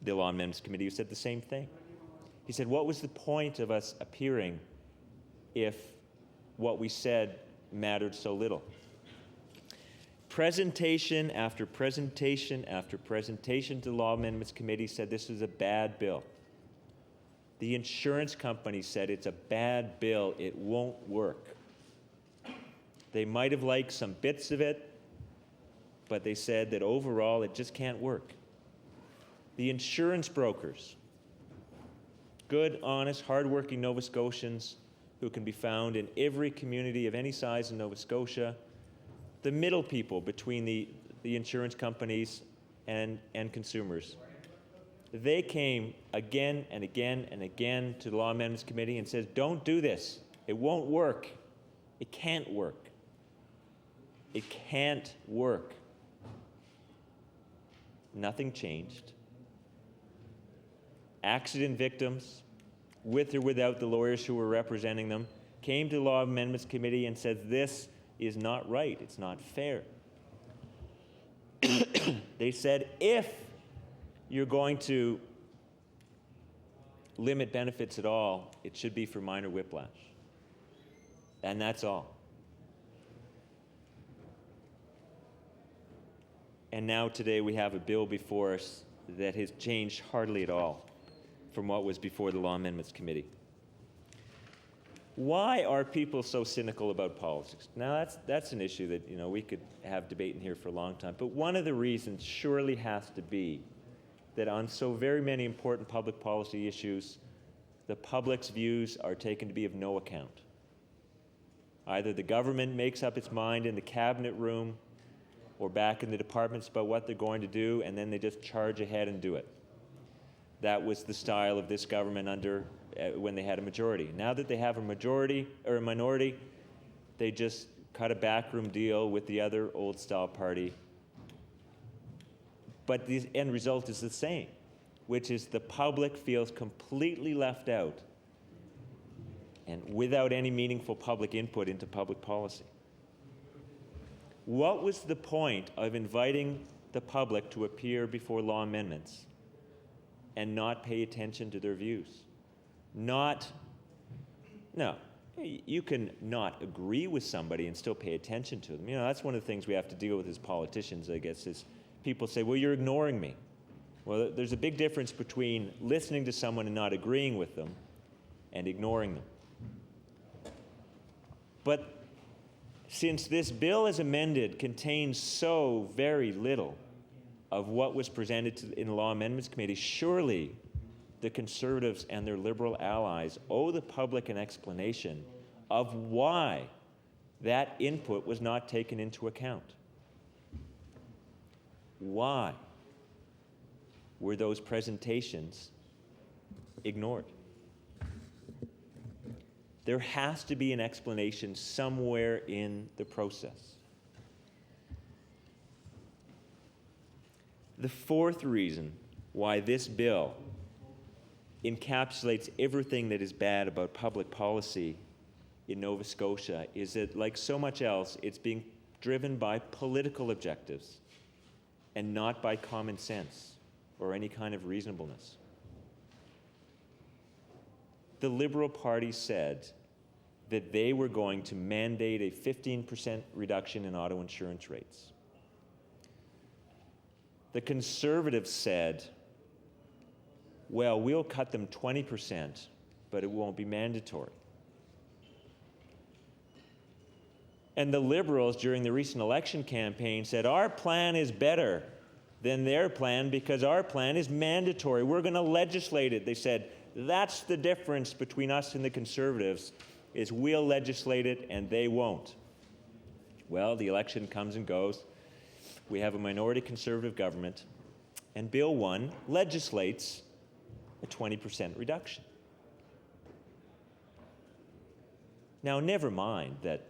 the Law Amendments Committee who said the same thing. He said, what was the point of us appearing if what we said mattered so little? Presentation after presentation after presentation to the Law Amendments Committee said this was a bad bill. The insurance company said it's a bad bill, it won't work. They might have liked some bits of it, but they said that overall it just can't work. The insurance brokers, good, honest, hardworking Nova Scotians who can be found in every community of any size in Nova Scotia, the middle people between the insurance companies and consumers. They came again and again and again to the Law Amendments Committee and said, don't do this. It won't work. It can't work. It can't work. Nothing changed. Accident victims, with or without the lawyers who were representing them, came to the Law Amendments Committee and said, this is not right. It's not fair. They said, if you're going to limit benefits at all, it should be for minor whiplash. And that's all. And now today we have a bill before us that has changed hardly at all from what was before the Law Amendments Committee. Why are people so cynical about politics? Now that's an issue that we could have debate in here for a long time. But one of the reasons surely has to be that on so very many important public policy issues, the public's views are taken to be of no account. Either the government makes up its mind in the cabinet room or back in the departments about what they're going to do, and then they just charge ahead and do it. That was the style of this government under when they had a majority. Now that they have a majority or a minority, they just cut a backroom deal with the other old-style party. But the end result is the same, which is the public feels completely left out and without any meaningful public input into public policy. What was the point of inviting the public to appear before law amendments and not pay attention to their views? No, you can not agree with somebody and still pay attention to them. That's one of the things we have to deal with as politicians, I guess, is people say, well, you're ignoring me. Well, there's a big difference between listening to someone and not agreeing with them and ignoring them. But since this bill as amended contains so very little of what was presented in the Law Amendments Committee, surely the Conservatives and their Liberal allies owe the public an explanation of why that input was not taken into account. Why were those presentations ignored? There has to be an explanation somewhere in the process. The fourth reason why this bill encapsulates everything that is bad about public policy in Nova Scotia is that, like so much else, it's being driven by political objectives and not by common sense or any kind of reasonableness. The Liberal Party said that they were going to mandate a 15% reduction in auto insurance rates. The Conservatives said, well, we'll cut them 20%, but it won't be mandatory. And the Liberals, during the recent election campaign, said, our plan is better than their plan because our plan is mandatory. We're going to legislate it. They said, that's the difference between us and the Conservatives, is we'll legislate it and they won't. Well, the election comes and goes. We have a minority Conservative government, and Bill 1 legislates a 20% reduction. Now, never mind that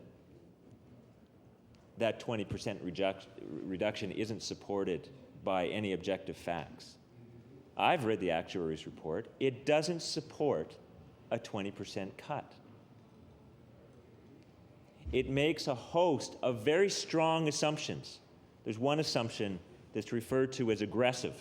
20% reduction isn't supported by any objective facts. I've read the actuary's report. It doesn't support a 20% cut. It makes a host of very strong assumptions. There's one assumption that's referred to as aggressive.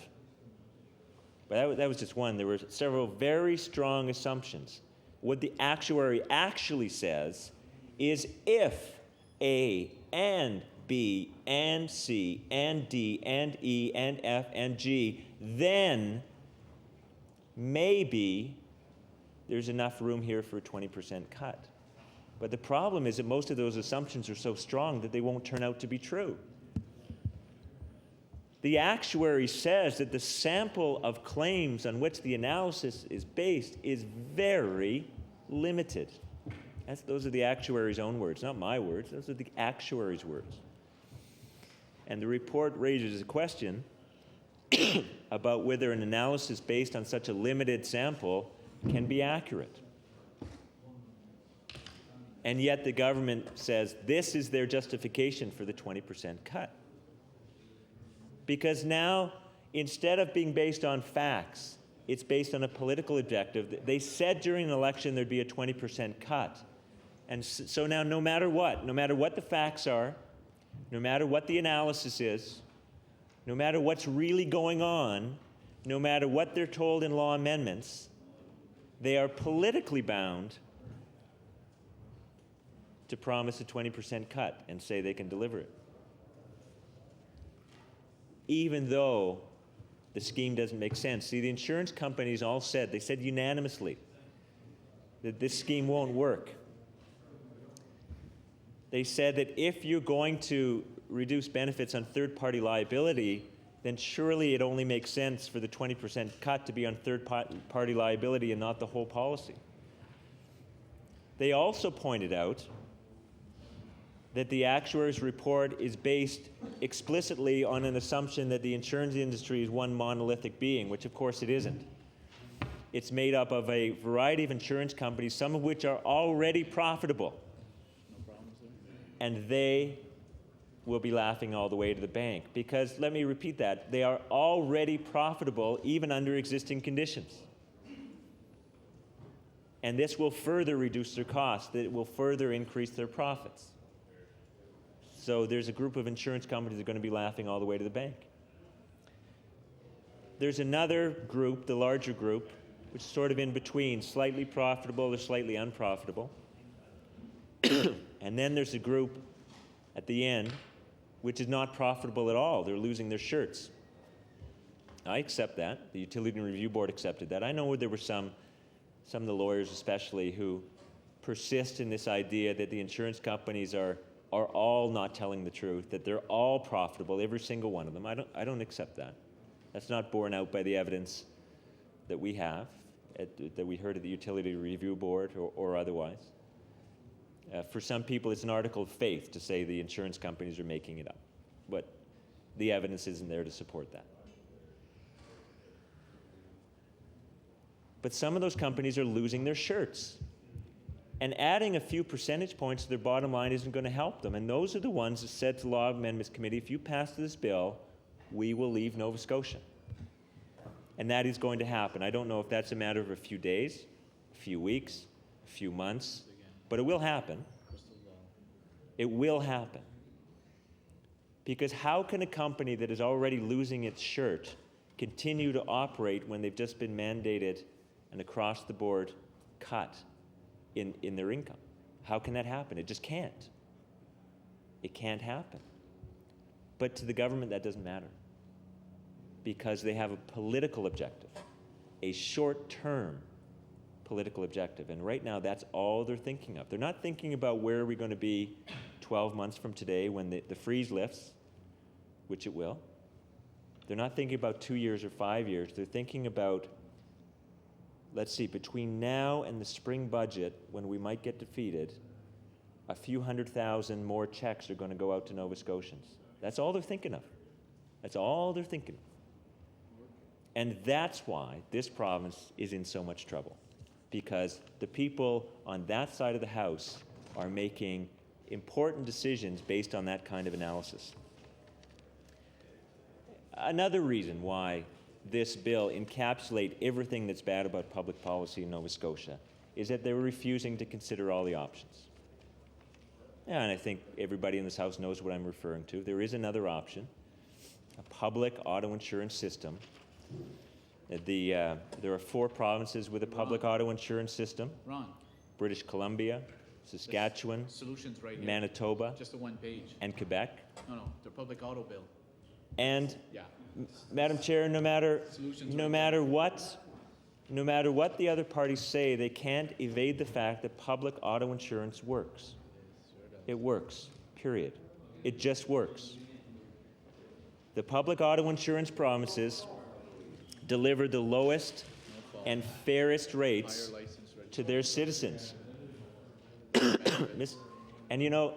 But that was just one. There were several very strong assumptions. What the actuary actually says is if A and B and C and D and E and F and G, then maybe there's enough room here for a 20% cut. But the problem is that most of those assumptions are so strong that they won't turn out to be true. The actuary says that the sample of claims on which the analysis is based is very limited. Those are the actuary's own words, not my words. Those are the actuary's words. And the report raises a question about whether an analysis based on such a limited sample can be accurate. And yet the government says this is their justification for the 20% cut. Because now, instead of being based on facts, it's based on a political objective. They said during an election there'd be a 20% cut. And so now no matter what the facts are, no matter what the analysis is, no matter what's really going on, no matter what they're told in law amendments, they are politically bound to promise a 20% cut and say they can deliver it. Even though the scheme doesn't make sense. See, the insurance companies all said, they said unanimously, that this scheme won't work. They said that if you're going to reduce benefits on third-party liability, then surely it only makes sense for the 20% cut to be on third-party liability and not the whole policy. They also pointed out that the actuary's report is based explicitly on an assumption that the insurance industry is one monolithic being, which of course it isn't. It's made up of a variety of insurance companies, some of which are already profitable. And they will be laughing all the way to the bank. Because, let me repeat that, they are already profitable even under existing conditions. And this will further reduce their costs. It will further increase their profits. So there's a group of insurance companies that are going to be laughing all the way to the bank. There's another group, the larger group, which is sort of in between, slightly profitable or slightly unprofitable. And then there's a group at the end which is not profitable at all. They're losing their shirts. I accept that. The Utility Review Board accepted that. I know there were some of the lawyers especially, who persist in this idea that the insurance companies are all not telling the truth, that they're all profitable, every single one of them. I don't accept that. That's not borne out by the evidence that we have, that we heard at the Utility Review Board or otherwise. For some people, it's an article of faith to say the insurance companies are making it up, but the evidence isn't there to support that. But some of those companies are losing their shirts. And adding a few percentage points to their bottom line isn't going to help them. And those are the ones that said to the Law Amendments Committee, if you pass this bill, we will leave Nova Scotia. And that is going to happen. I don't know if that's a matter of a few days, a few weeks, a few months, but it will happen. It will happen. Because how can a company that is already losing its shirt continue to operate when they've just been mandated an across-the-board cut in their income? How can that happen? It just can't. It can't happen. But to the government, that doesn't matter, because they have a political objective, a short-term political objective. And right now, that's all they're thinking of. They're not thinking about where are we going to be 12 months from today when the freeze lifts, which it will. They're not thinking about 2 years or 5 years. They're thinking about, let's see, between now and the spring budget, when we might get defeated, a few 100,000 more checks are going to go out to Nova Scotians. That's all they're thinking of. That's all they're thinking of. And that's why this province is in so much trouble, because the people on that side of the House are making important decisions based on that kind of analysis. Another reason why this bill encapsulates everything that's bad about public policy in Nova Scotia is that they're refusing to consider all the options. Yeah, and I think everybody in this House knows what I'm referring to. There is another option, a public auto insurance system There are 4 provinces with a public auto insurance system: Ron, British Columbia, Saskatchewan, solutions right here. Manitoba, Just the one page. and Quebec. No, the public auto bill. And Yeah. Madam Chair, no matter what the other parties say, they can't evade the fact that public auto insurance works. It works, period. It just works. The public auto insurance promises deliver the lowest and fairest rates Higher license registration. to their citizens. And you know,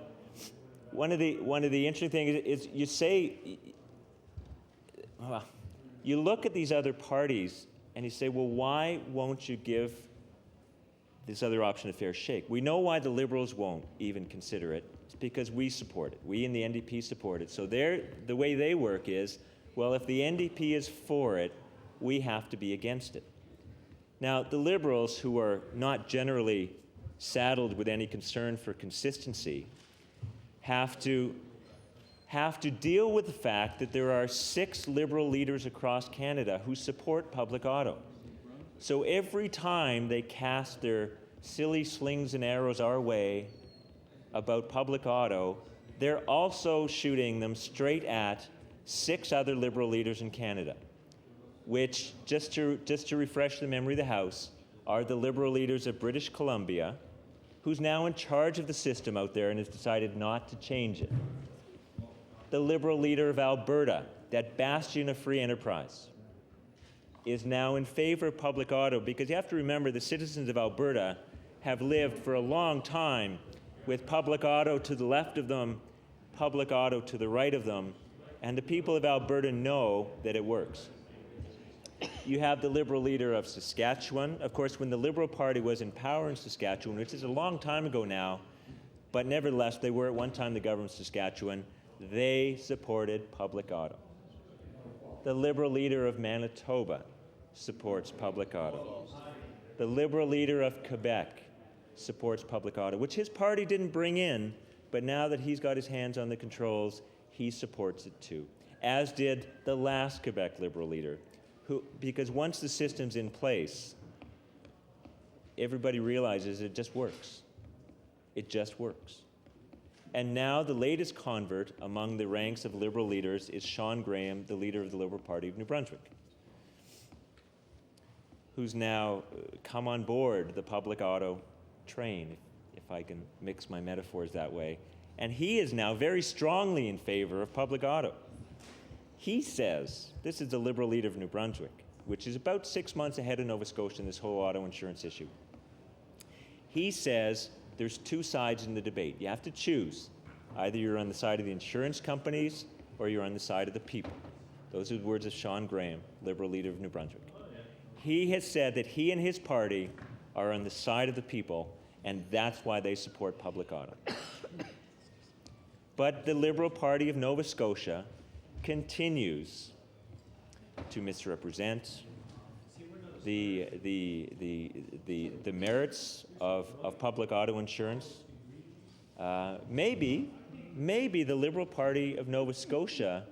one of the interesting things is you say, well, you look at these other parties and you say, well, why won't you give this other option a fair shake? We know why the Liberals won't even consider it. It's because we support it. We in the NDP support it. So the way they work is, well, if the NDP is for it, we have to be against it. Now, the Liberals, who are not generally saddled with any concern for consistency, have to deal with the fact that there are 6 Liberal leaders across Canada who support public auto. So every time they cast their silly slings and arrows our way about public auto, they're also shooting them straight at 6 other Liberal leaders in Canada, which, just to refresh the memory of the House, are the Liberal leaders of British Columbia, who's now in charge of the system out there and has decided not to change it. The Liberal leader of Alberta, that bastion of free enterprise, is now in favor of public auto, because you have to remember the citizens of Alberta have lived for a long time with public auto to the left of them, public auto to the right of them, and the people of Alberta know that it works. You have the Liberal leader of Saskatchewan. Of course, when the Liberal Party was in power in Saskatchewan, which is a long time ago now, but nevertheless, they were at one time the government of Saskatchewan, they supported public auto. The Liberal leader of Manitoba supports public auto. The Liberal leader of Quebec supports public auto, which his party didn't bring in, but now that he's got his hands on the controls, he supports it too, as did the last Quebec Liberal leader, because once the system's in place, everybody realizes it just works. It just works. And now the latest convert among the ranks of Liberal leaders is Sean Graham, the leader of the Liberal Party of New Brunswick, who's now come on board the public auto train, if I can mix my metaphors that way. And he is now very strongly in favor of public auto. He says, this is the Liberal leader of New Brunswick, which is about 6 months ahead of Nova Scotia in this whole auto insurance issue. He says there's 2 sides in the debate. You have to choose. Either you're on the side of the insurance companies or you're on the side of the people. Those are the words of Sean Graham, Liberal leader of New Brunswick. He has said that he and his party are on the side of the people, and that's why they support public auto. But the Liberal Party of Nova Scotia continues to misrepresent the merits of public auto insurance. Maybe the Liberal Party of Nova Scotia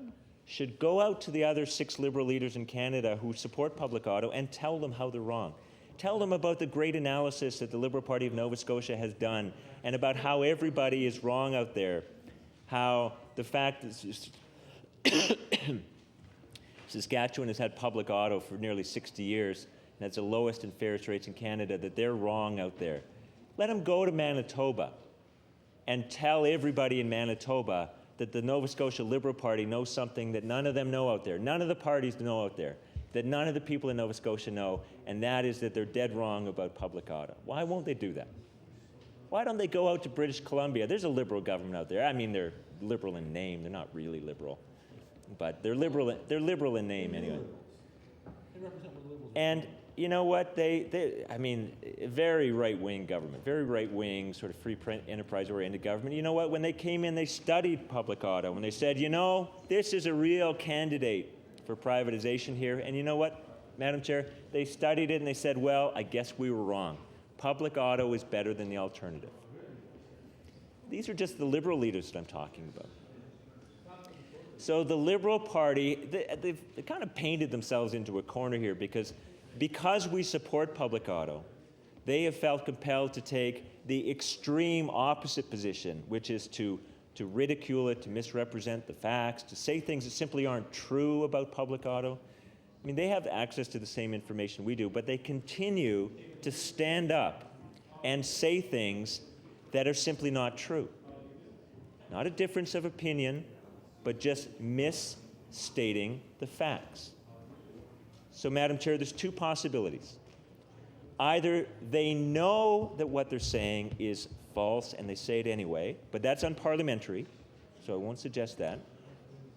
should go out to the other 6 Liberal leaders in Canada who support public auto and tell them how they're wrong. Tell them about the great analysis that the Liberal Party of Nova Scotia has done and about how everybody is wrong out there. How the fact that Saskatchewan has had public auto for nearly 60 years and has the lowest and fairest rates in Canada, that they're wrong out there. Let them go to Manitoba and tell everybody in Manitoba that the Nova Scotia Liberal Party knows something that none of them know out there, none of the parties know out there, that none of the people in Nova Scotia know, and that is that they're dead wrong about public auto. Why won't they do that? Why don't they go out to British Columbia? There's a Liberal government out there. I mean, they're Liberal in name. They're not really Liberal. But they're Liberal in name anyway. And you know what? I mean, very right-wing government, very right-wing, sort of free enterprise-oriented government. You know what? When they came in, they studied public auto, and they said, you know, this is a real candidate for privatization here. And you know what, Madam Chair? They studied it, and they said, well, I guess we were wrong. Public auto is better than the alternative. These are just the Liberal leaders that I'm talking about. So the Liberal Party, they've kind of painted themselves into a corner here because we support public auto, they have felt compelled to take the extreme opposite position, which is to ridicule it, to misrepresent the facts, to say things that simply aren't true about public auto. I mean, they have access to the same information we do, but they continue to stand up and say things that are simply not true. Not a difference of opinion, but just misstating the facts. So, Madam Chair, there's two possibilities. Either they know that what they're saying is false and they say it anyway, but that's unparliamentary, so I won't suggest that,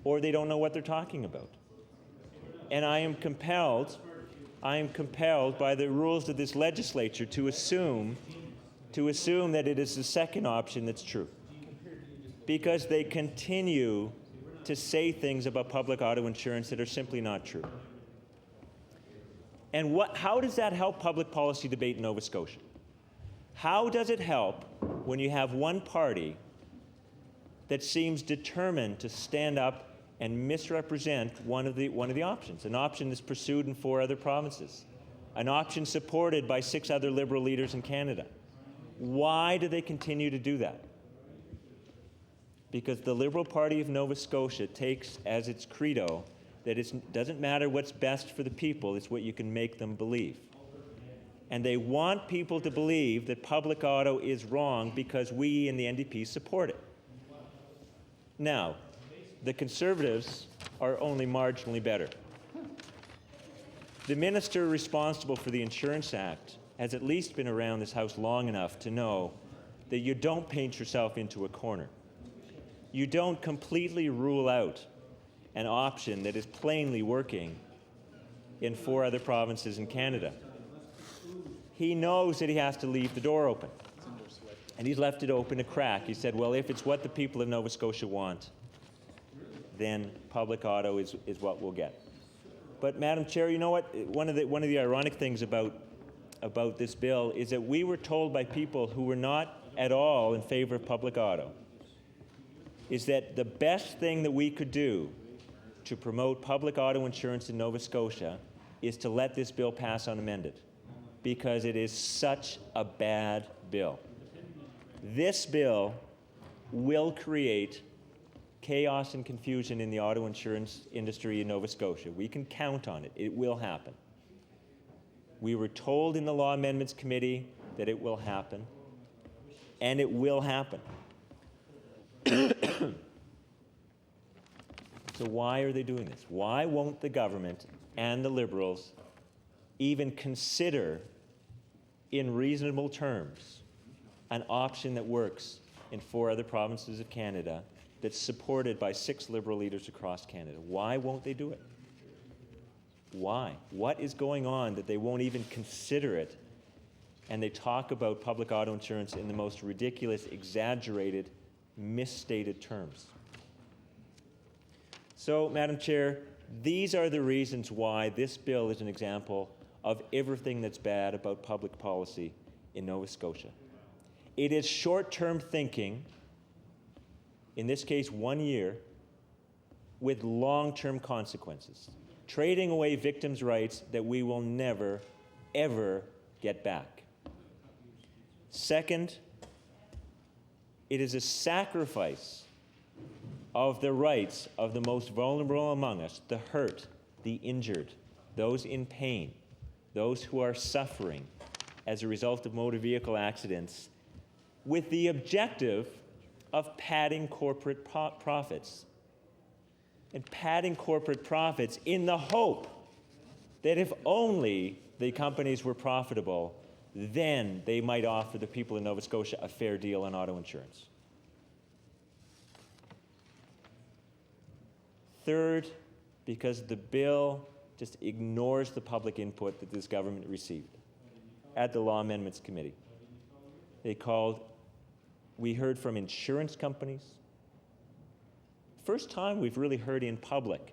or they don't know what they're talking about. And I am compelled by the rules of this legislature to assume that it is the second option that's true, because they continue to say things about public auto insurance that are simply not true. And how does that help public policy debate in Nova Scotia? How does it help when you have one party that seems determined to stand up and misrepresent one of the options, an option that's pursued in 4 other provinces, an option supported by 6 other Liberal leaders in Canada? Why do they continue to do that? Because the Liberal Party of Nova Scotia takes as its credo that it doesn't matter what's best for the people, it's what you can make them believe. And they want people to believe that public auto is wrong because we in the NDP support it. Now, the Conservatives are only marginally better. The minister responsible for the Insurance Act has at least been around this House long enough to know that you don't paint yourself into a corner. You don't completely rule out an option that is plainly working in 4 other provinces in Canada. He knows that he has to leave the door open. And he's left it open a crack. He said, well, if it's what the people of Nova Scotia want, then public auto is what we'll get. But Madam Chair, you know what? One of the ironic things about this bill is that we were told by people who were not at all in favor of public auto is that the best thing that we could do to promote public auto insurance in Nova Scotia is to let this bill pass unamended, because it is such a bad bill. This bill will create chaos and confusion in the auto insurance industry in Nova Scotia. We can count on it. It will happen. We were told in the Law Amendments Committee that it will happen, and it will happen. So why are they doing this? Why won't the government and the Liberals even consider, in reasonable terms, an option that works in 4 other provinces of Canada that's supported by 6 Liberal leaders across Canada? Why won't they do it? Why? What is going on that they won't even consider it? And they talk about public auto insurance in the most ridiculous, exaggerated, misstated terms. So, Madam Chair, these are the reasons why this bill is an example of everything that's bad about public policy in Nova Scotia. It is short-term thinking, in this case 1 year, with long-term consequences, trading away victims' rights that we will never, ever get back. Second, it is a sacrifice of the rights of the most vulnerable among us, the hurt, the injured, those in pain, those who are suffering as a result of motor vehicle accidents, with the objective of padding corporate profits. And padding corporate profits in the hope that if only the companies were profitable, then they might offer the people in Nova Scotia a fair deal on auto insurance. Third, because the bill just ignores the public input that this government received at the Law Amendments Committee. We heard from insurance companies. First time we've really heard in public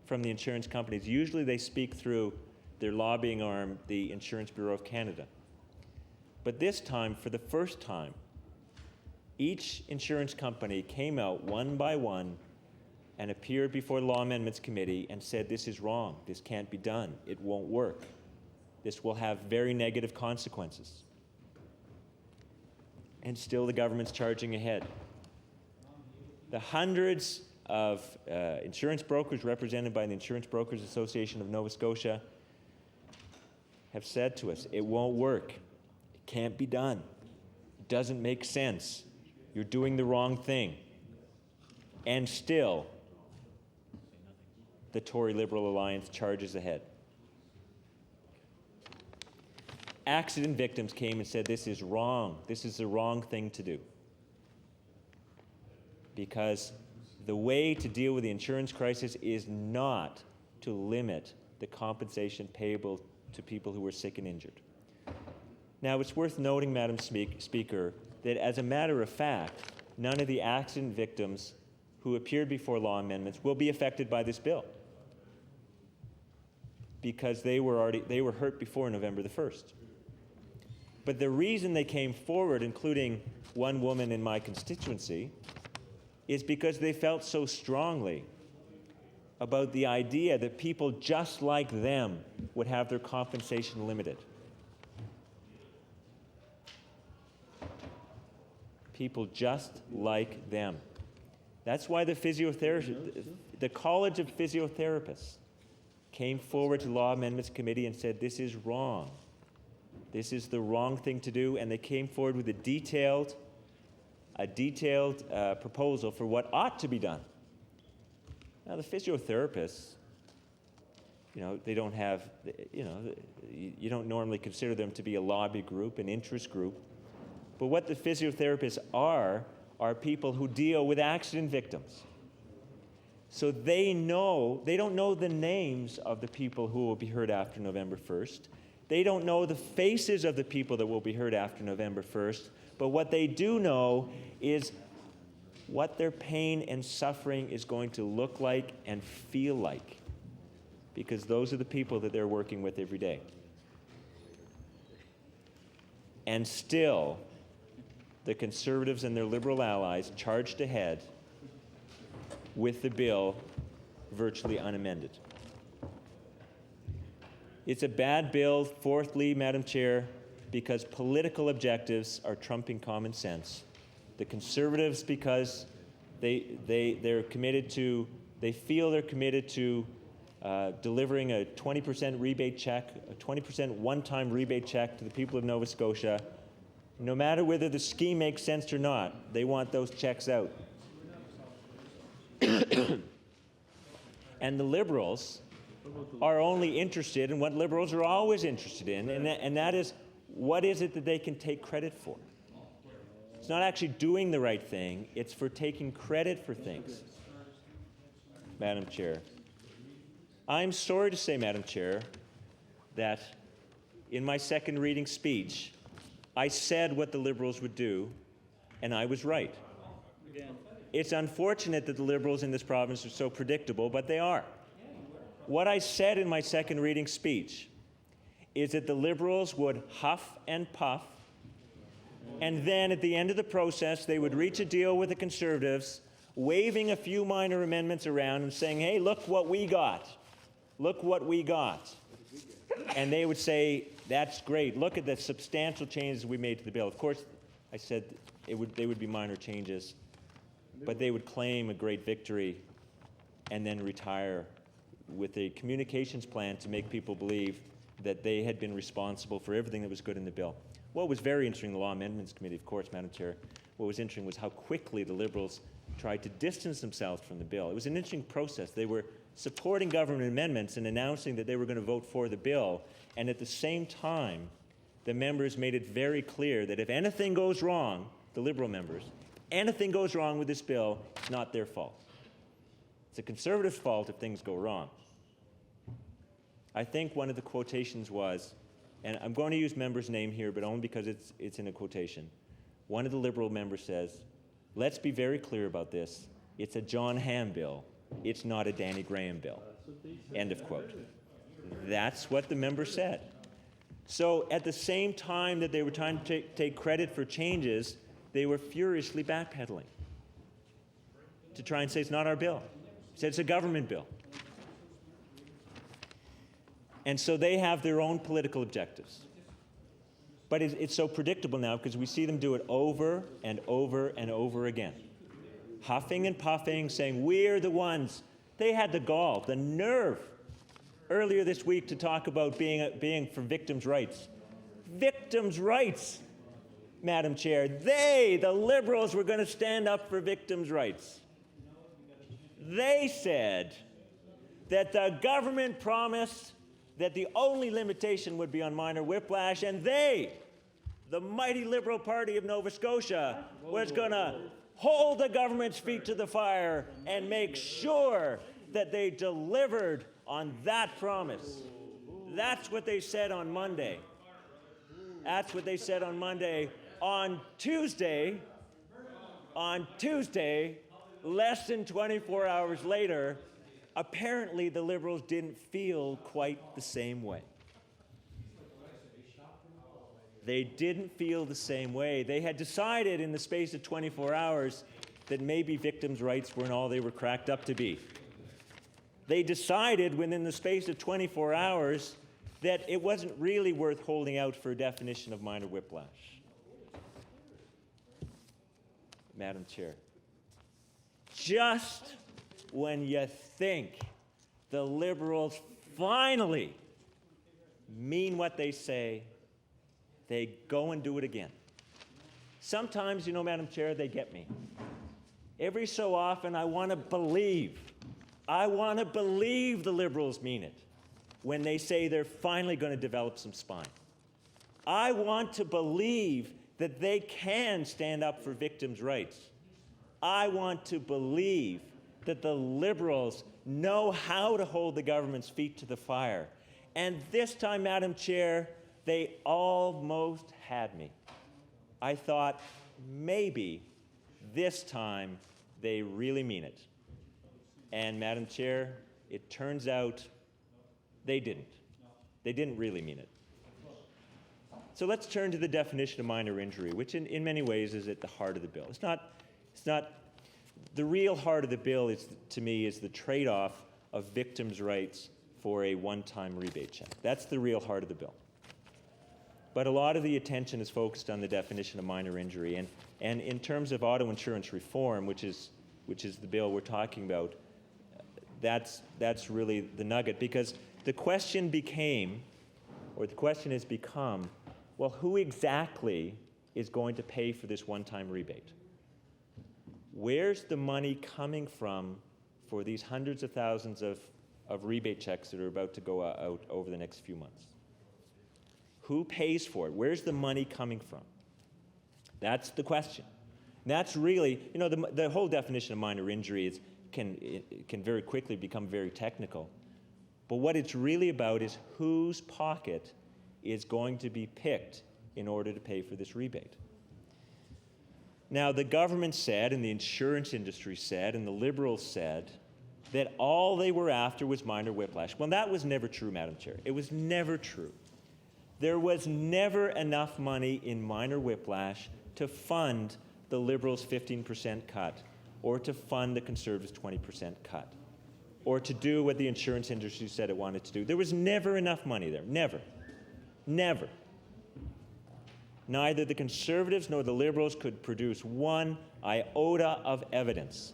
from the insurance companies. Usually they speak through their lobbying arm, the Insurance Bureau of Canada. But this time, for the first time, each insurance company came out one by one and appeared before the Law Amendments Committee and said, this is wrong, this can't be done, it won't work. This will have very negative consequences. And still the government's charging ahead. The hundreds of insurance brokers represented by the Insurance Brokers Association of Nova Scotia have said to us, it won't work, it can't be done, it doesn't make sense, you're doing the wrong thing. And still, the Tory Liberal Alliance charges ahead. Accident victims came and said, this is wrong. This is the wrong thing to do. Because the way to deal with the insurance crisis is not to limit the compensation payable to people who were sick and injured. Now, it's worth noting, Madam Speaker, that as a matter of fact, none of the accident victims who appeared before law amendments will be affected by this bill, because they were hurt before November the 1st. But the reason they came forward, including one woman in my constituency, is because they felt so strongly about the idea that people just like them would have their compensation limited. People just like them. That's why the College of Physiotherapists came forward to the Law Amendments Committee and said, this is wrong. This is the wrong thing to do, and they came forward with a detailed proposal for what ought to be done. Now, the physiotherapists, they don't have, you don't normally consider them to be a lobby group, an interest group. But what the physiotherapists are people who deal with accident victims. So they don't know the names of the people who will be hurt after November 1st. They don't know the faces of the people that will be hurt after November 1st. But what they do know is what their pain and suffering is going to look like and feel like, because those are the people that they're working with every day. And still, the Conservatives and their Liberal allies charged ahead with the bill virtually unamended. It's a bad bill, fourthly, Madam Chair, because political objectives are trumping common sense. The Conservatives, because they're committed to, they feel they're committed to delivering a 20% rebate check, a 20% one-time rebate check to the people of Nova Scotia. No matter whether the scheme makes sense or not, they want those checks out. And the Liberals are only interested in what Liberals are always interested in, and that is, what is it that they can take credit for? It's not actually doing the right thing, it's for taking credit for things. Madam Chair, I'm sorry to say, Madam Chair, that in my second reading speech, I said what the Liberals would do, and I was right. It's unfortunate that the Liberals in this province are so predictable, but they are. What I said in my second reading speech is that the Liberals would huff and puff, and then at the end of the process, they would reach a deal with the Conservatives, waving a few minor amendments around and saying, hey, look what we got. Look what we got. And they would say, that's great. Look at the substantial changes we made to the bill. Of course, I said they would be minor changes, but they would claim a great victory and then retire with a communications plan to make people believe that they had been responsible for everything that was good in the bill. What was very interesting in the Law Amendments Committee, of course, Madam Chair, what was interesting was how quickly the Liberals tried to distance themselves from the bill. It was an interesting process. They were supporting government amendments and announcing that they were going to vote for the bill, and at the same time, the members made it very clear that if anything goes wrong, the Liberal members, anything goes wrong with this bill, it's not their fault. It's a Conservative fault if things go wrong. I think one of the quotations was, and I'm going to use member's name here, but only because it's in a quotation. One of the Liberal members says, let's be very clear about this. It's a John Ham bill. It's not a Danny Graham bill. End of quote. That's what the member said. So at the same time that they were trying to take credit for changes, they were furiously backpedaling to try and say it's not our bill. Said it's a government bill. And so they have their own political objectives. But it's so predictable now because we see them do it over and over and over again. Huffing and puffing, saying, we're the ones. They had the gall, the nerve, earlier this week to talk about being for victims' rights. Victims' rights, Madam Chair. They, the Liberals, were going to stand up for victims' rights. They said that the government promised that the only limitation would be on minor whiplash, and they, the mighty Liberal Party of Nova Scotia, was going to hold the government's feet to the fire and make sure that they delivered on that promise. That's what they said on Monday. That's what they said on Monday. On Tuesday, less than 24 hours later, apparently the Liberals didn't feel quite the same way. They didn't feel the same way. They had decided in the space of 24 hours that maybe victims' rights weren't all they were cracked up to be. They decided within the space of 24 hours that it wasn't really worth holding out for a definition of minor whiplash. Madam Chair, just when you think the Liberals finally mean what they say, they go and do it again. Sometimes, Madam Chair, they get me. Every so often, I want to believe the Liberals mean it when they say they're finally going to develop some spine. I want to believe that they can stand up for victims' rights. I want to believe that the Liberals know how to hold the government's feet to the fire. And this time, Madam Chair, they almost had me. I thought maybe this time they really mean it. And Madam Chair, it turns out they didn't. They didn't really mean it. So let's turn to the definition of minor injury, which in many ways is at the heart of the bill. It's not the real heart of the bill is, to me, is the trade-off of victims' rights for a one-time rebate check. That's the real heart of the bill. But a lot of the attention is focused on the definition of minor injury. And in terms of auto insurance reform, which is the bill we're talking about, that's really the nugget. Because the question has become, well, who exactly is going to pay for this one-time rebate? Where's the money coming from for these hundreds of thousands of rebate checks that are about to go out over the next few months? Who pays for it? Where's the money coming from? That's the question. And that's really, the whole definition of minor injury can very quickly become very technical. But what it's really about is whose pocket is going to be picked in order to pay for this rebate. Now, the government said, and the insurance industry said, and the Liberals said, that all they were after was minor whiplash. Well, that was never true, Madam Chair. It was never true. There was never enough money in minor whiplash to fund the Liberals' 15% cut, or to fund the Conservatives' 20% cut, or to do what the insurance industry said it wanted to do. There was never enough money there. Never. Never. Neither the Conservatives nor the Liberals could produce one iota of evidence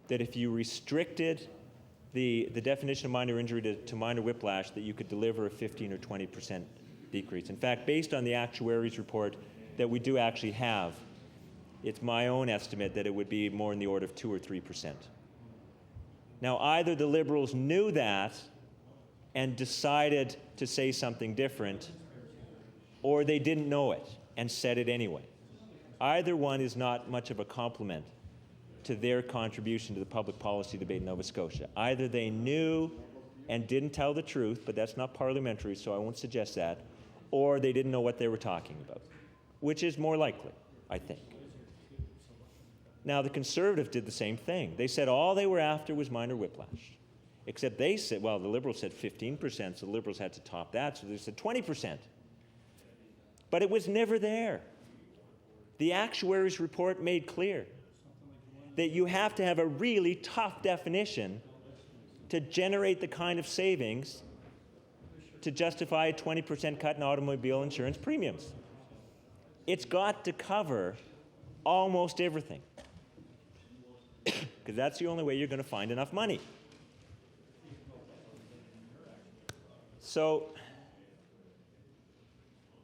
that if you restricted the definition of minor injury to minor whiplash, that you could deliver a 15 or 20% decrease. In fact, based on the actuaries' report that we do actually have, it's my own estimate that it would be more in the order of 2 or 3%. Now, either the Liberals knew that and decided to say something different, or they didn't know it and said it anyway. Either one is not much of a compliment to their contribution to the public policy debate in Nova Scotia. Either they knew and didn't tell the truth, but that's not parliamentary, so I won't suggest that, or they didn't know what they were talking about, which is more likely, I think. Now, the Conservatives did the same thing. They said all they were after was minor whiplash, except they said, well, the Liberals said 15%, so the Liberals had to top that, so they said 20%. But it was never there. The actuaries' report made clear that you have to have a really tough definition to generate the kind of savings to justify a 20% cut in automobile insurance premiums. It's got to cover almost everything, because that's the only way you're going to find enough money. So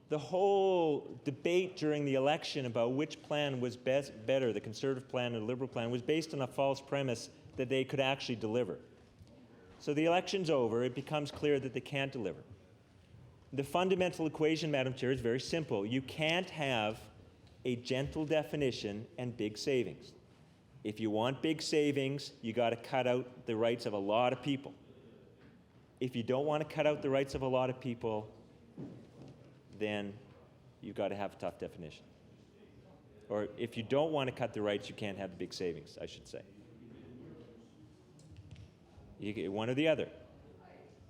the whole debate during the election about which plan was better, the Conservative plan or the Liberal plan, was based on a false premise that they could actually deliver. So the election's over, it becomes clear that they can't deliver. The fundamental equation, Madam Chair, is very simple. You can't have a gentle definition and big savings. If you want big savings, you got to cut out the rights of a lot of people. If you don't want to cut out the rights of a lot of people, then you've got to have a tough definition. Or if you don't want to cut the rights, you can't have the big savings, I should say. You get one or the other.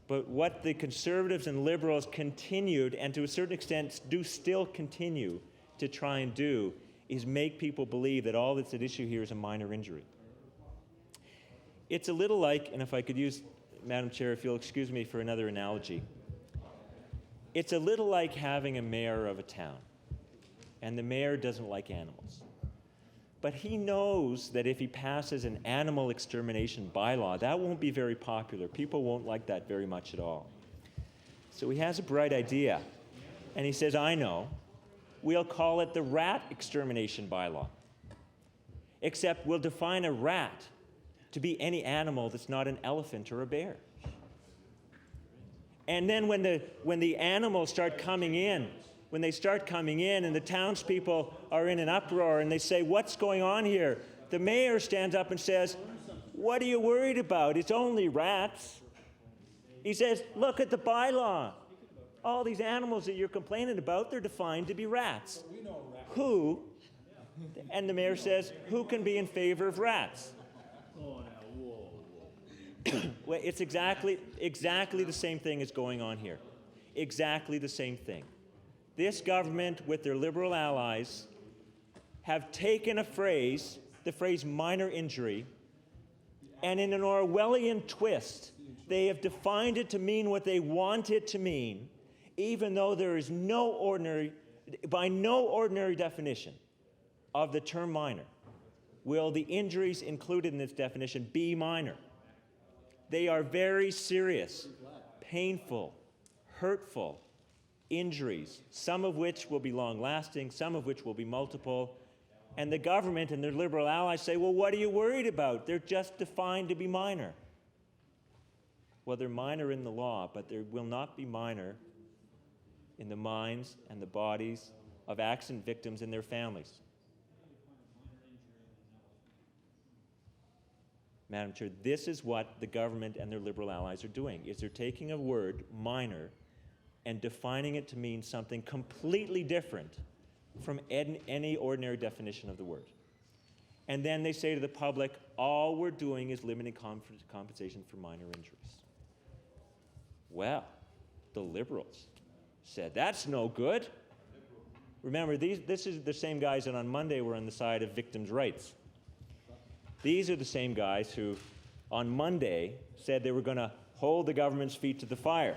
But what the Conservatives and Liberals continued, and to a certain extent do still continue to try and do, is make people believe that all that's at issue here is a minor injury. It's a little like, and if I could use, Madam Chair, if you'll excuse me for another analogy, it's a little like having a mayor of a town, and the mayor doesn't like animals. But he knows that if he passes an animal extermination bylaw, that won't be very popular. People won't like that very much at all. So he has a bright idea, and he says, I know, we'll call it the rat extermination bylaw. Except we'll define a rat to be any animal that's not an elephant or a bear. And then when the animals start coming in, when they start coming in and the townspeople are in an uproar and they say, what's going on here? The mayor stands up and says, what are you worried about? It's only rats. He says, look at the bylaw. All these animals that you're complaining about, they're defined to be rats. Who, and the mayor says, who can be in favor of rats? Well, it's exactly the same thing is going on here. Exactly the same thing. This government, with their Liberal allies, have taken a phrase, the phrase minor injury, and in an Orwellian twist, they have defined it to mean what they want it to mean, even though there is by no ordinary definition of the term minor will the injuries included in this definition be minor. They are very serious, painful, hurtful injuries, some of which will be long-lasting, some of which will be multiple. And the government and their Liberal allies say, well, what are you worried about? They're just defined to be minor. Well, they're minor in the law, but they will not be minor in the minds and the bodies of accident victims and their families. Madam Chair, this is what the government and their Liberal allies are doing, is they're taking a word, minor, and defining it to mean something completely different from any ordinary definition of the word. And then they say to the public, all we're doing is limiting compensation for minor injuries. Well, the Liberals said, that's no good. Remember, this is the same guys that on Monday were on the side of victims' rights. These are the same guys who, on Monday, said they were going to hold the government's feet to the fire.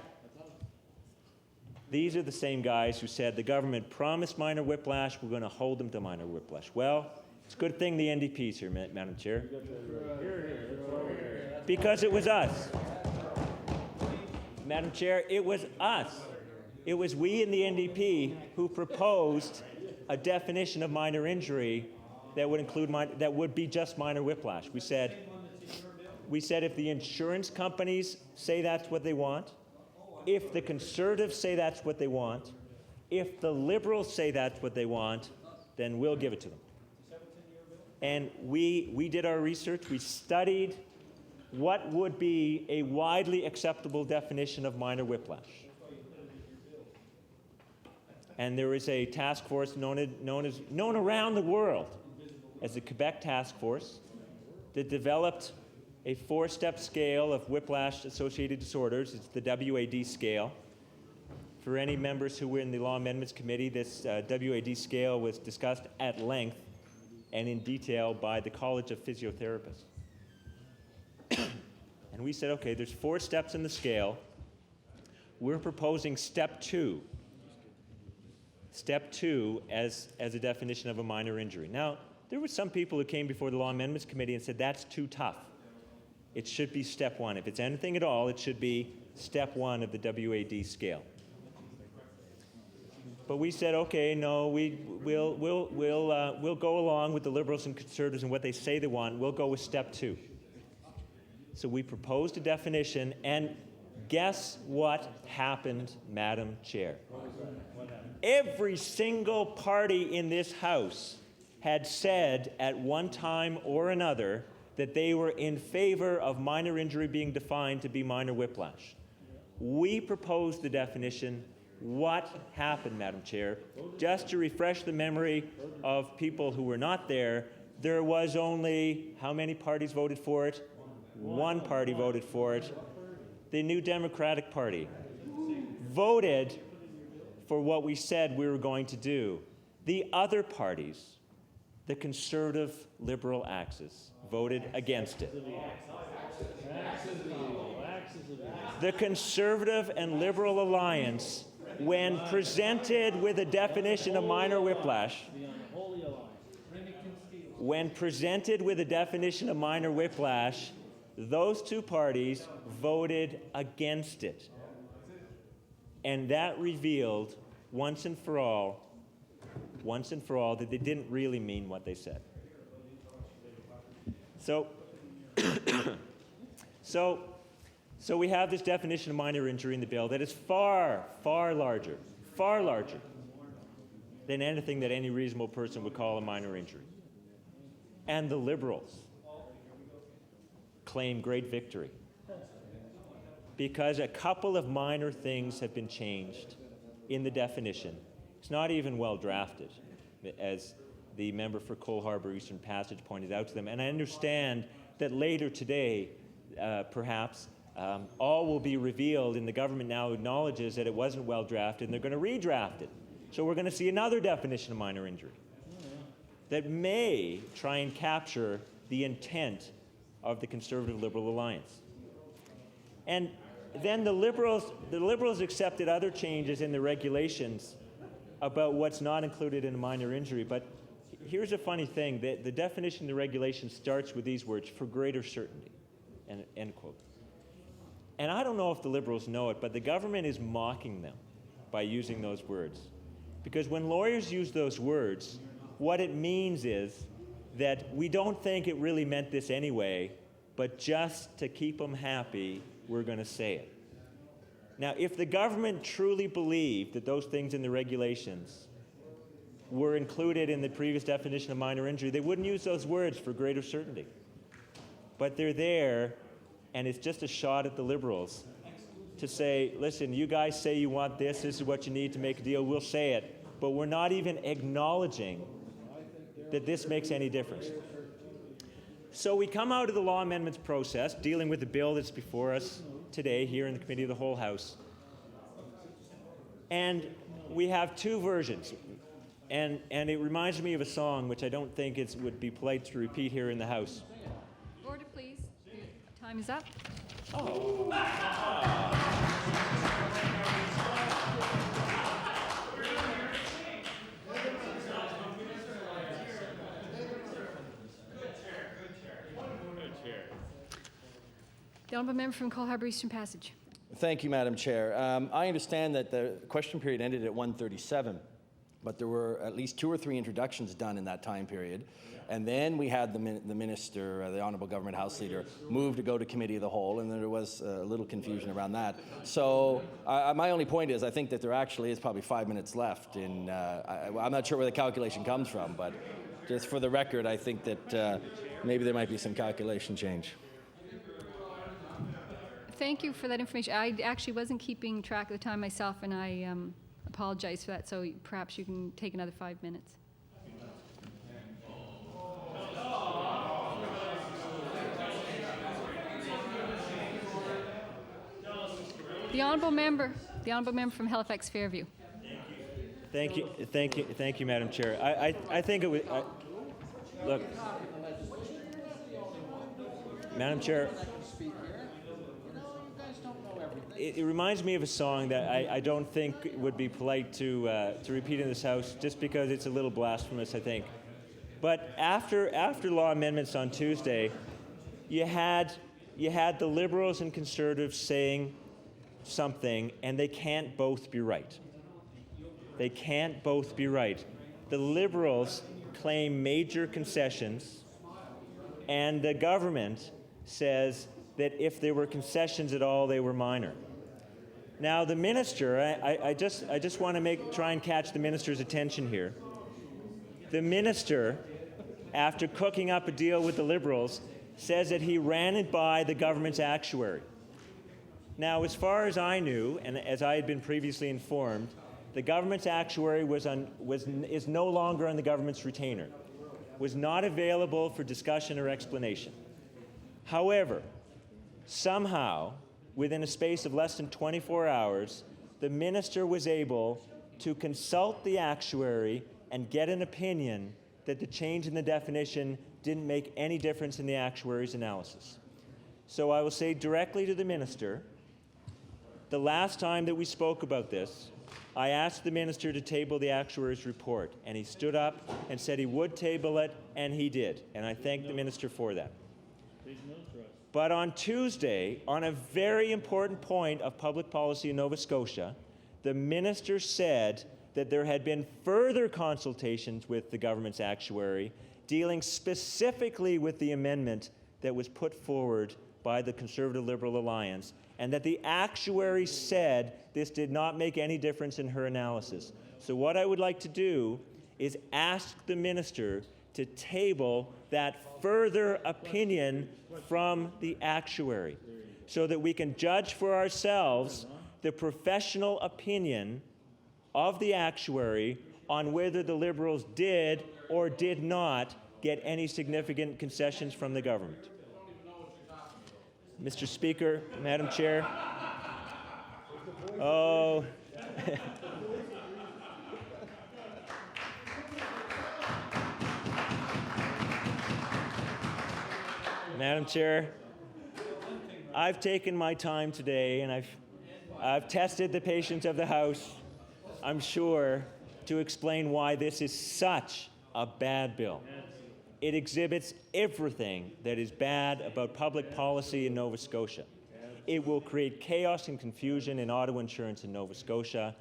These are the same guys who said the government promised minor whiplash, we're going to hold them to minor whiplash. Well, it's a good thing the NDP's here, Madam Chair. Because it was us. Madam Chair, it was us. It was we in the NDP who proposed a definition of minor injury that would include that would be just minor whiplash. We said if the insurance companies say that's what they want, if the Conservatives say that's what they want, if the Liberals say that's what they want, then we'll give it to them. And we did our research. We studied what would be a widely acceptable definition of minor whiplash. And there is a task force known around the world as the Quebec Task Force that developed a 4-step scale of whiplash-associated disorders. It's the WAD scale. For any members who were in the Law Amendments Committee, this WAD scale was discussed at length and in detail by the College of Physiotherapists. And And we said, okay, there's 4 steps in the scale. We're proposing step 2. Step 2 as a definition of a minor injury. Now, there were some people who came before the Law Amendments Committee and said that's too tough. It should be step 1. If it's anything at all, it should be step 1 of the WAD scale. But we said, okay, no, we'll go along with the Liberals and Conservatives and what they say they want. We'll go with step 2. So we proposed a definition, and guess what happened, Madam Chair? Every single party in this House had said at one time or another that they were in favor of minor injury being defined to be minor whiplash. We proposed the definition. What happened, Madam Chair? Just to refresh the memory of people who were not there, there was only, how many parties voted for it? One party voted for it. The New Democratic Party voted for what we said we were going to do. The other parties, the Conservative Liberal axis, voted against it. The Conservative and Liberal alliance, when presented with a definition of minor whiplash, those 2 parties voted against it. And that revealed once and for all, that they didn't really mean what they said. So, so we have this definition of minor injury in the bill that is far, far larger than anything that any reasonable person would call a minor injury. And the Liberals claim great victory because a couple of minor things have been changed in the definition. It's not even well drafted, as the member for Cole Harbour Eastern Passage pointed out to them. And I understand that later today, perhaps, all will be revealed, and the government now acknowledges that it wasn't well drafted, and they're going to redraft it. So we're going to see another definition of minor injury that may try and capture the intent of the Conservative-Liberal alliance. And then the Liberals accepted other changes in the regulations about what's not included in a minor injury. But here's a funny thing. The definition of the regulation starts with these words, for greater certainty, end quote. And I don't know if the Liberals know it, but the government is mocking them by using those words. Because when lawyers use those words, what it means is that we don't think it really meant this anyway, but just to keep them happy, we're going to say it. Now, if the government truly believed that those things in the regulations were included in the previous definition of minor injury, they wouldn't use those words, for greater certainty. But they're there, and it's just a shot at the Liberals to say, listen, you guys say you want this is what you need to make a deal, we'll say it, but we're not even acknowledging that this makes any difference. So we come out of the law amendments process, dealing with the bill that's before us today here in the Committee of the Whole House. And we have 2 versions. And it reminds me of a song, which I don't think it would be polite to repeat here in the House. Order, please. Time is up. Oh. The honourable member from Cole Harbour Eastern Passage. Thank you, Madam Chair. I understand that the question period ended at 1:37, but there were at least 2 or 3 introductions done in that time period. And then we had the minister, the Honourable Government House Leader, move to go to Committee of the Whole, and there was a little confusion around that. So my only point is I think that there actually is probably 5 minutes left. I'm not sure where the calculation comes from, but just for the record, I think that maybe there might be some calculation change. Thank you for that information. I actually wasn't keeping track of the time myself, and I apologize for that, so perhaps you can take another 5 minutes. The honourable member from Halifax Fairview. Thank you, Madam Chair. I think it was. Look, Madam Chair. it reminds me of a song that I don't think would be polite to repeat in this House, just because it's a little blasphemous, I think. But after law amendments on Tuesday, you had the Liberals and Conservatives saying something, and they can't both be right. They can't both be right. The Liberals claim major concessions, and the government says that if there were concessions at all, they were minor. Now, the minister, I just want to try and catch the minister's attention here. The minister, after cooking up a deal with the Liberals, says that he ran it by the government's actuary. Now, as far as I knew, and as I had been previously informed, the government's actuary is no longer on the government's retainer, was not available for discussion or explanation. However, somehow, within a space of less than 24 hours, the minister was able to consult the actuary and get an opinion that the change in the definition didn't make any difference in the actuary's analysis. So I will say directly to the minister, the last time that we spoke about this, I asked the minister to table the actuary's report, and he stood up and said he would table it, and he did. And I thank the minister for that. But on Tuesday, on a very important point of public policy in Nova Scotia, the minister said that there had been further consultations with the government's actuary dealing specifically with the amendment that was put forward by the Conservative-Liberal Alliance, and that the actuary said this did not make any difference in her analysis. So what I would like to do is ask the minister to table that further opinion from the actuary so that we can judge for ourselves the professional opinion of the actuary on whether the Liberals did or did not get any significant concessions from the government. Mr. Speaker, Madam Chair. Oh. Madam Chair, I've taken my time today, and I've tested the patience of the House, I'm sure, to explain why this is such a bad bill. It exhibits everything that is bad about public policy in Nova Scotia. It will create chaos and confusion in auto insurance in Nova Scotia.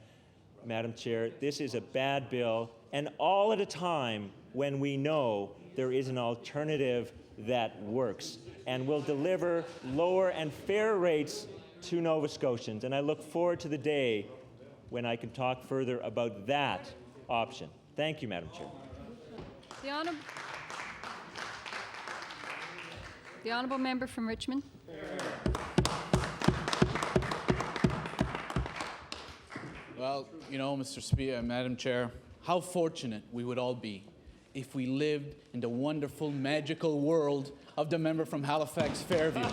Madam Chair, this is a bad bill, and all at a time when we know there is an alternative that works and will deliver lower and fair rates to Nova Scotians. And I look forward to the day when I can talk further about that option. Thank you, Madam Chair. The honourable member from Richmond. Well, you know, Mr. Speaker, Madam Chair, how fortunate we would all be if we lived in the wonderful, magical world of the member from Halifax Fairview.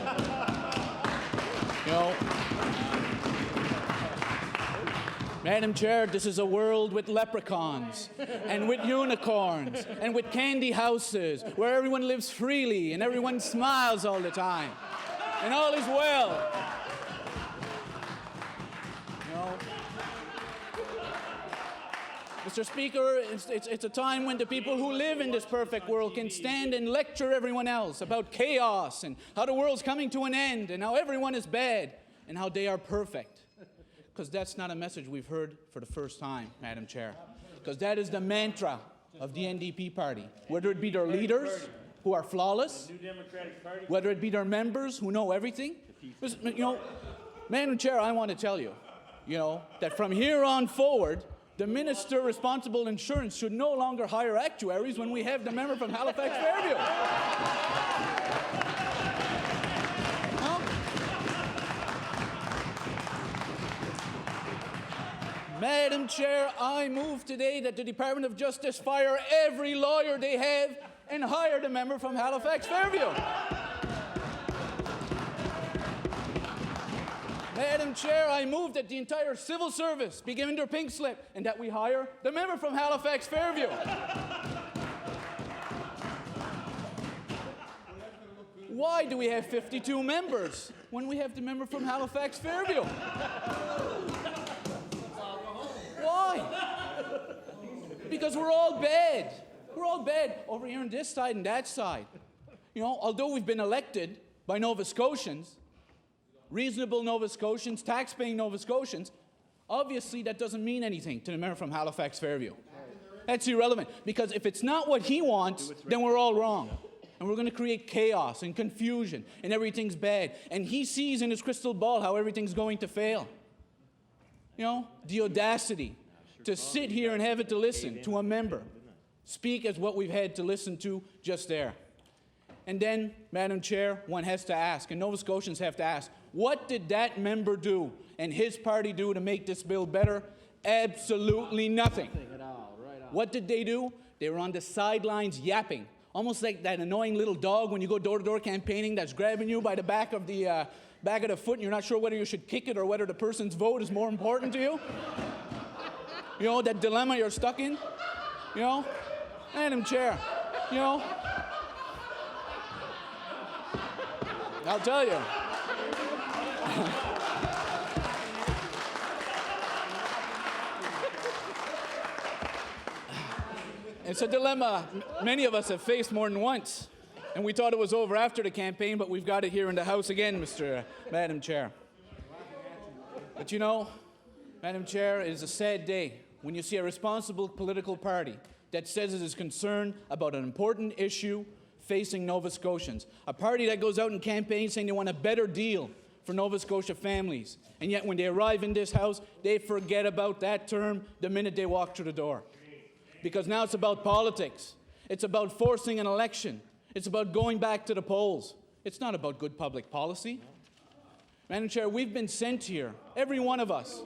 You know, Madam Chair, this is a world with leprechauns and with unicorns and with candy houses where everyone lives freely and everyone smiles all the time and all is well. You know, Mr. Speaker, it's a time when the people who live in this perfect world can stand and lecture everyone else about chaos and how the world's coming to an end and how everyone is bad and how they are perfect. Because that's not a message we've heard for the first time, Madam Chair. Because that is the mantra of the NDP party. Whether it be their leaders, who are flawless, whether it be their members, who know everything. You know, Madam Chair, I want to tell you, that from here on forward, the minister responsible insurance should no longer hire actuaries when we have the member from Halifax Fairview. Madam Chair, I move today that the Department of Justice fire every lawyer they have and hire the member from Halifax Fairview. Madam Chair, I move that the entire civil service be given their pink slip and that we hire the member from Halifax Fairview. Why do we have 52 members when we have the member from Halifax Fairview? Why? Because we're all bad. We're all bad over here on this side and that side. You know, although we've been elected by Nova Scotians, reasonable Nova Scotians, tax-paying Nova Scotians, obviously that doesn't mean anything to the member from Halifax Fairview. That's irrelevant, because if it's not what he wants, then we're all wrong. And we're going to create chaos and confusion, and everything's bad. And he sees in his crystal ball how everything's going to fail. You know, the audacity to sit here and have it to listen to a member speak as what we've had to listen to just there. And then, Madam Chair, one has to ask, and Nova Scotians have to ask, what did that member do and his party do to make this bill better? Absolutely nothing. What did they do? They were on the sidelines yapping, almost like that annoying little dog when you go door-to-door campaigning that's grabbing you by the back of the foot and you're not sure whether you should kick it or whether the person's vote is more important to you. You know, that dilemma you're stuck in. You know, Madam Chair, you know, I'll tell you. It's a dilemma many of us have faced more than once. And we thought it was over after the campaign, but we've got it here in the House again, Madam Chair. But you know, Madam Chair, it is a sad day when you see a responsible political party that says it is concerned about an important issue facing Nova Scotians. A party that goes out and campaigns saying they want a better deal for Nova Scotia families. And yet when they arrive in this House, they forget about that term the minute they walk through the door. Because now it's about politics. It's about forcing an election. It's about going back to the polls. It's not about good public policy. Madam Chair, we've been sent here, every one of us,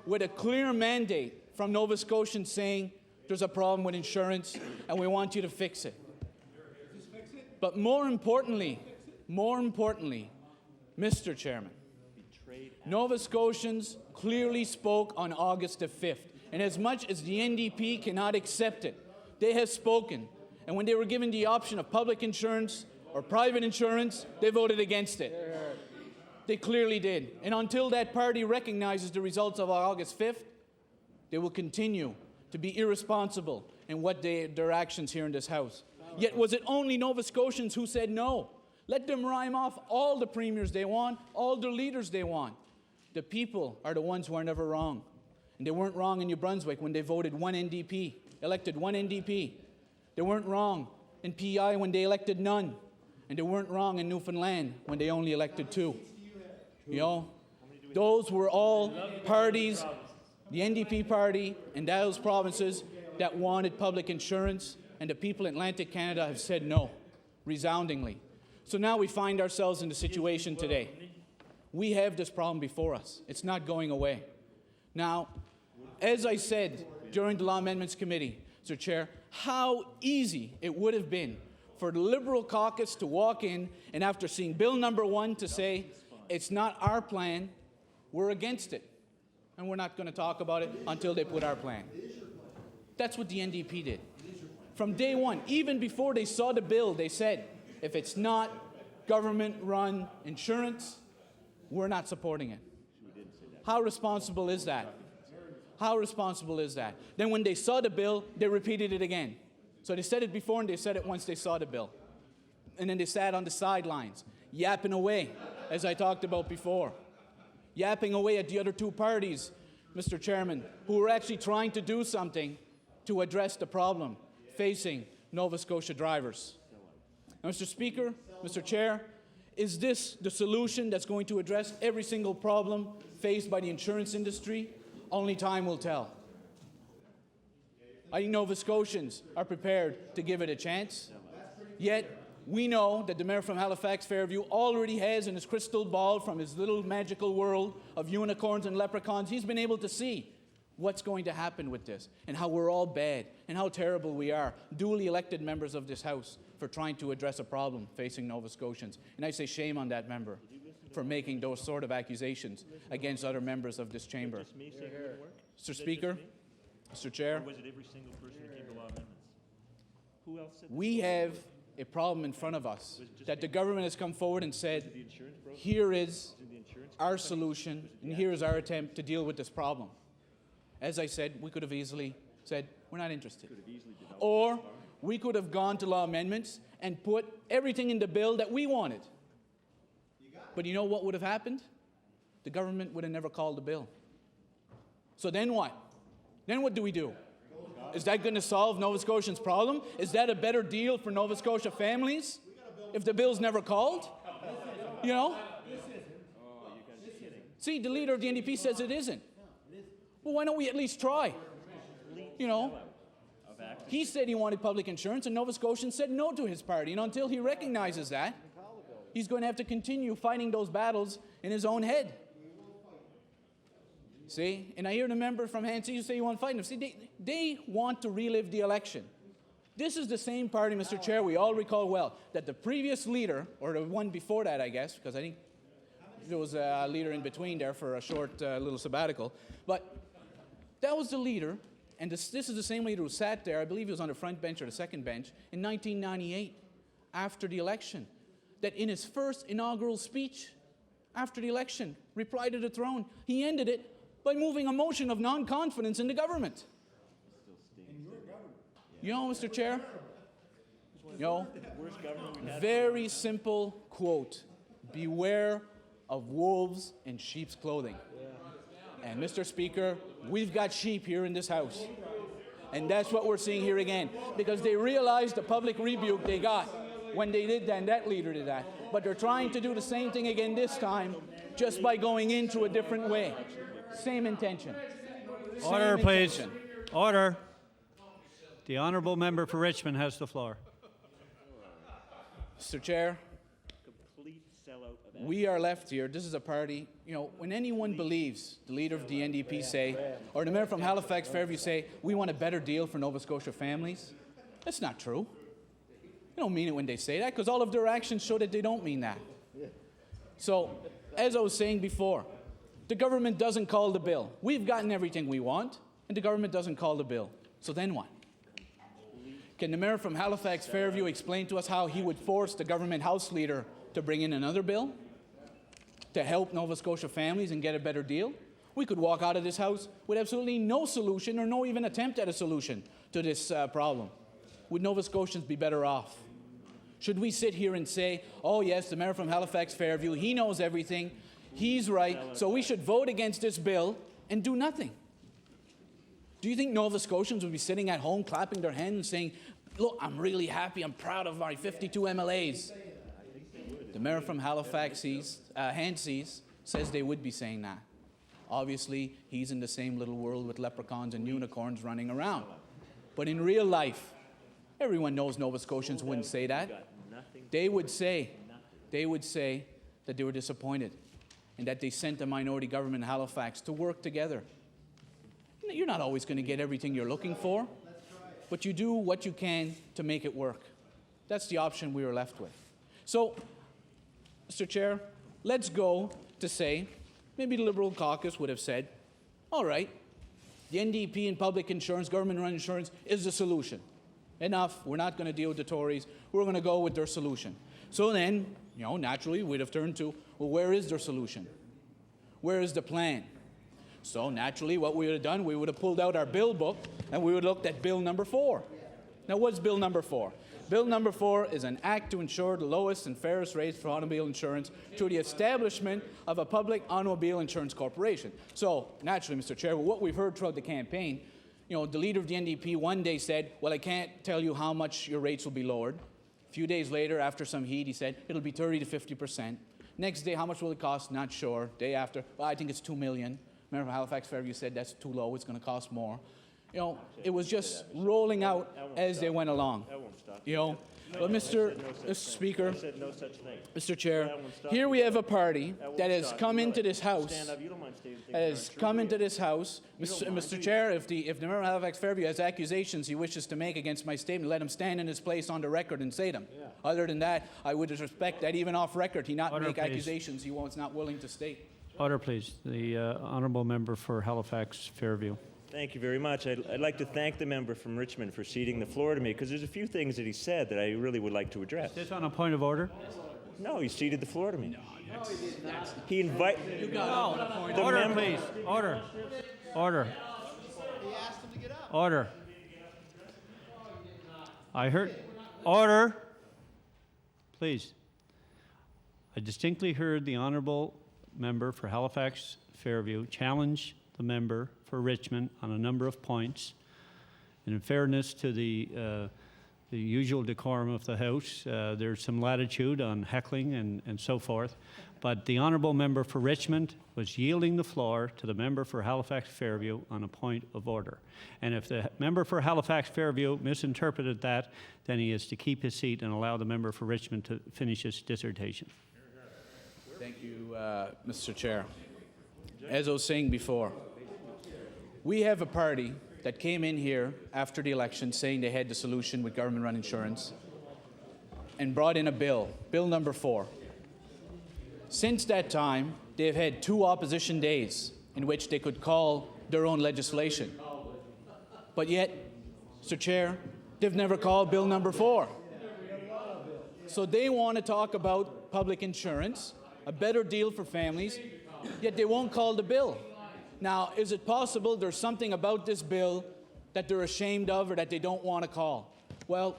with a clear mandate from Nova Scotians saying there's a problem with insurance and we want you to fix it. But more importantly, Mr. Chairman, Nova Scotians clearly spoke on August the 5th. And as much as the NDP cannot accept it, they have spoken. And when they were given the option of public insurance or private insurance, they voted against it. They clearly did. And until that party recognizes the results of August 5th, they will continue to be irresponsible in their actions here in this House. Yet was it only Nova Scotians who said no? Let them rhyme off all the premiers they want, all the leaders they want. The people are the ones who are never wrong. And they weren't wrong in New Brunswick when they voted elected one NDP. They weren't wrong in PEI when they elected none. And they weren't wrong in Newfoundland when they only elected 2. You know, those were all parties, the NDP party and those provinces that wanted public insurance, and the people in Atlantic Canada have said no, resoundingly. So now we find ourselves in the situation today. We have this problem before us. It's not going away. Now, as I said during the Law Amendments Committee, Mr. Chair, how easy it would have been for the Liberal caucus to walk in and after seeing Bill number 1 to say, it's not our plan, we're against it. And we're not going to talk about it until they put our plan. That's what the NDP did. From day one, even before they saw the bill, they said, if it's not government-run insurance, we're not supporting it. How responsible is that? How responsible is that? Then when they saw the bill, they repeated it again. So they said it before and they said it once they saw the bill. And then they sat on the sidelines, yapping away, as I talked about before. Yapping away at the other 2 parties, Mr. Chairman, who were actually trying to do something to address the problem facing Nova Scotia drivers. Now, Mr. Speaker, Mr. Chair, is this the solution that's going to address every single problem faced by the insurance industry? Only time will tell. I think Nova Scotians are prepared to give it a chance. Yet, we know that the mayor from Halifax Fairview already has in his crystal ball from his little magical world of unicorns and leprechauns, he's been able to see what's going to happen with this and how we're all bad and how terrible we are, duly elected members of this House, for trying to address a problem facing Nova Scotians. And I say shame on that member for making those sort of accusations against other members of this chamber. Mr. Speaker, Mr. Chair, Or was it every single person who came to law amendments? Who else said we have a problem in front of us that the government has come forward and said, here is our solution and here is our attempt to deal with this problem. As I said, we could have easily said, we're not interested. Or we could have gone to law amendments and put everything in the bill that we wanted. But you know what would have happened? The government would have never called the bill. So then what? Then what do we do? Is that going to solve Nova Scotians' problem? Is that a better deal for Nova Scotia families if the bill's never called? You know? See, the leader of the NDP says it isn't. Well, why don't we at least try? You know? He said he wanted public insurance, and Nova Scotians said no to his party. And until he recognizes that, he's going to have to continue fighting those battles in his own head. See? And I hear the member from Hansi who say you want to fight them. See, they want to relive the election. This is the same party, Mr. Chair, we all recall well, that the previous leader, or the one before that, I guess, because I think there was a leader in between there for a short little sabbatical, but that was the leader, and this is the same leader who sat there, I believe he was on the front bench or the second bench, in 1998, after the election, that in his first inaugural speech after the election, reply to the throne, he ended it by moving a motion of non-confidence in the government. You know, Mr. Chair, you know, very simple quote, beware of wolves in sheep's clothing. And Mr. Speaker, we've got sheep here in this house. And that's what we're seeing here again, because they realized the public rebuke they got when they did that, and that leader did that. But they're trying to do the same thing again this time, just by going into a different way. Same intention. Order, please. Order. The honourable member for Richmond has the floor. Mr. Chair, we are left here. This is a party, you know, when anyone believes, the leader of the NDP say, or the mayor from Halifax Fairview say, we want a better deal for Nova Scotia families, that's not true. They don't mean it when they say that, because all of their actions show that they don't mean that. So, as I was saying before, the government doesn't call the bill. We've gotten everything we want, and the government doesn't call the bill. So then what? Can the mayor from Halifax Fairview explain to us how he would force the government House leader to bring in another bill to help Nova Scotia families and get a better deal? We could walk out of this house with absolutely no solution or no even attempt at a solution to this problem. Would Nova Scotians be better off? Should we sit here and say, oh yes, the mayor from Halifax Fairview, he knows everything, he's right, so we should vote against this bill and do nothing? Do you think Nova Scotians would be sitting at home clapping their hands and saying, look, I'm really happy, I'm proud of my 52 MLAs? The mayor from Halifax Hanseys says they would be saying that. Obviously, he's in the same little world with leprechauns and unicorns running around. But in real life, everyone knows Nova Scotians wouldn't say that. They would say that they were disappointed and that they sent a minority government in Halifax to work together. You're not always going to get everything you're looking for, but you do what you can to make it work. That's the option we were left with. So, Mr. Chair, let's go to say, maybe the Liberal caucus would have said, all right, the NDP and public insurance, government-run insurance, is the solution. Enough, we're not going to deal with the Tories, we're going to go with their solution. So then, you know, naturally, we'd have turned to, well, where is their solution? Where is the plan? So naturally, what we would have done, we would have pulled out our bill book and we would have looked at Bill number 4. Now, what's Bill number 4? Bill number 4 is an act to ensure the lowest and fairest rates for automobile insurance through the establishment of a public automobile insurance corporation. So, naturally, Mr. Chair, what we've heard throughout the campaign, you know, the leader of the NDP one day said, well, I can't tell you how much your rates will be lowered. A few days later, after some heat, he said, it'll be 30 to 50%. Next day, how much will it cost? Not sure. Day after, well, I think it's $2 million. Mayor from Halifax Fairview said that's too low, it's going to cost more. You know, it was just rolling out as they went along. You know, but Mr. Speaker, Mr. Chair, here we have a party that has come into this house, Mr. Chair, if the Mayor of Halifax Fairview has accusations he wishes to make against my statement, let him stand in his place on the record and say them. Other than that, I would respect that even off record he not make accusations he was not willing to state. Order, please. The honourable member for Halifax Fairview. Thank you very much. I'd like to thank the member from Richmond for ceding the floor to me, because there's a few things that he said that I really would like to address. Is this on a point of order? No, he ceded the floor to me. He invited... Order, please. Order. Order. Order. I heard... Order. Please. I distinctly heard the honourable member for Halifax Fairview challenge the member for Richmond on a number of points. And in fairness to the usual decorum of the House, there's some latitude on heckling and so forth. But the honourable member for Richmond was yielding the floor to the member for Halifax Fairview on a point of order. And if the member for Halifax Fairview misinterpreted that, then he is to keep his seat and allow the member for Richmond to finish his dissertation. Thank you, Mr. Chair. As I was saying before, we have a party that came in here after the election saying they had the solution with government-run insurance and brought in a bill, Bill number 4. Since that time, they've had 2 opposition days in which they could call their own legislation. But yet, Mr. Chair, they've never called Bill number 4. So they want to talk about public insurance, a better deal for families, yet they won't call the bill. Now, is it possible there's something about this bill that they're ashamed of or that they don't want to call? Well,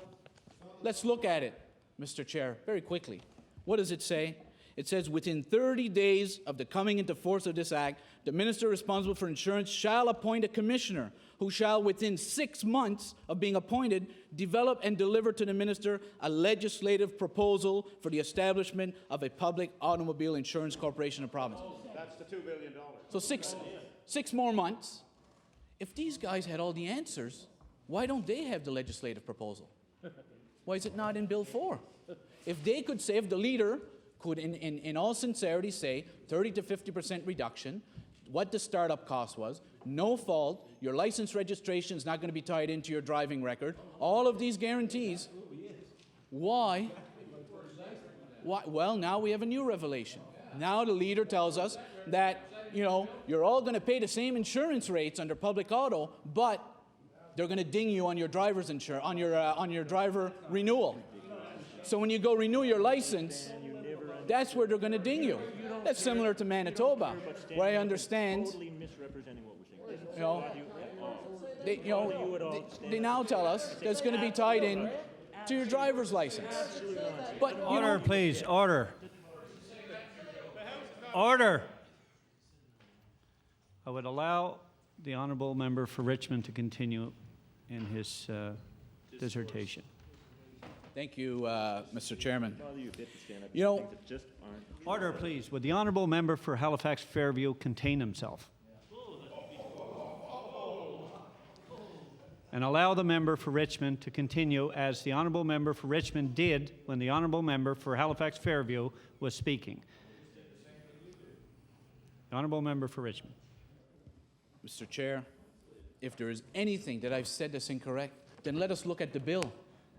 let's look at it, Mr. Chair, very quickly. What does it say? It says, within 30 days of the coming into force of this act, the minister responsible for insurance shall appoint a commissioner who shall, within 6 months of being appointed, develop and deliver to the minister a legislative proposal for the establishment of a public automobile insurance corporation of province. That's the $2 billion. So six more months. If these guys had all the answers, why don't they have the legislative proposal? Why is it not in Bill 4? If they could say, if the leader could, in all sincerity, say 30 to 50% reduction, what the startup cost was, no fault, your license registration is not going to be tied into your driving record, all of these guarantees, why? Well, now we have a new revelation. Now the leader tells us that, you know, you're all going to pay the same insurance rates under public auto, but they're going to ding you on your driver's insurance, on your driver renewal. So when you go renew your license, that's where they're going to ding you. That's similar to Manitoba, where I understand, they now tell us that it's going to be tied in to your driver's license. But Order, please. Order. Order. I would allow the honourable member for Richmond to continue in his dissertation. Thank you, Mr. Chairman. You know, Order, please. Would the honourable member for Halifax Fairview contain himself? And allow the member for Richmond to continue as the honourable member for Richmond did when the honourable member for Halifax Fairview was speaking. The honourable member for Richmond. Mr. Chair, if there is anything that I've said that's incorrect, then let us look at the bill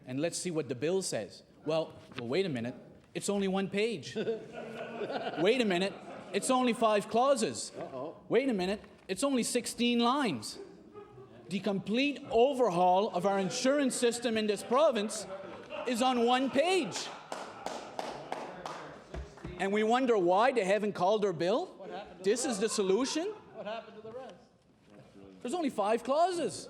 and let's see what the bill says. Well, wait a minute. It's only 1 page. Wait a minute. It's only 5 clauses. Wait a minute. It's only 16 lines. The complete overhaul of our insurance system in this province is on 1 page. And we wonder why they haven't called their bill? This is the solution? What happened to the rest? There's only 5 clauses.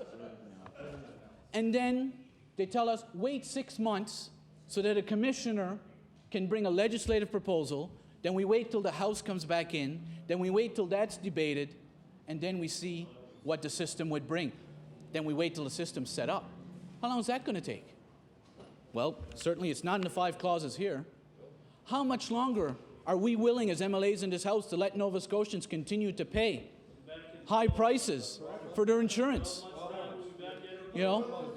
And then they tell us, wait 6 months so that a commissioner can bring a legislative proposal. Then we wait till the House comes back in. Then we wait till that's debated. And then we see what the system would bring. Then we wait till the system's set up. How long is that going to take? Well, certainly it's not in the 5 clauses here. How much longer are we willing as MLAs in this House to let Nova Scotians continue to pay high prices for their insurance? You know?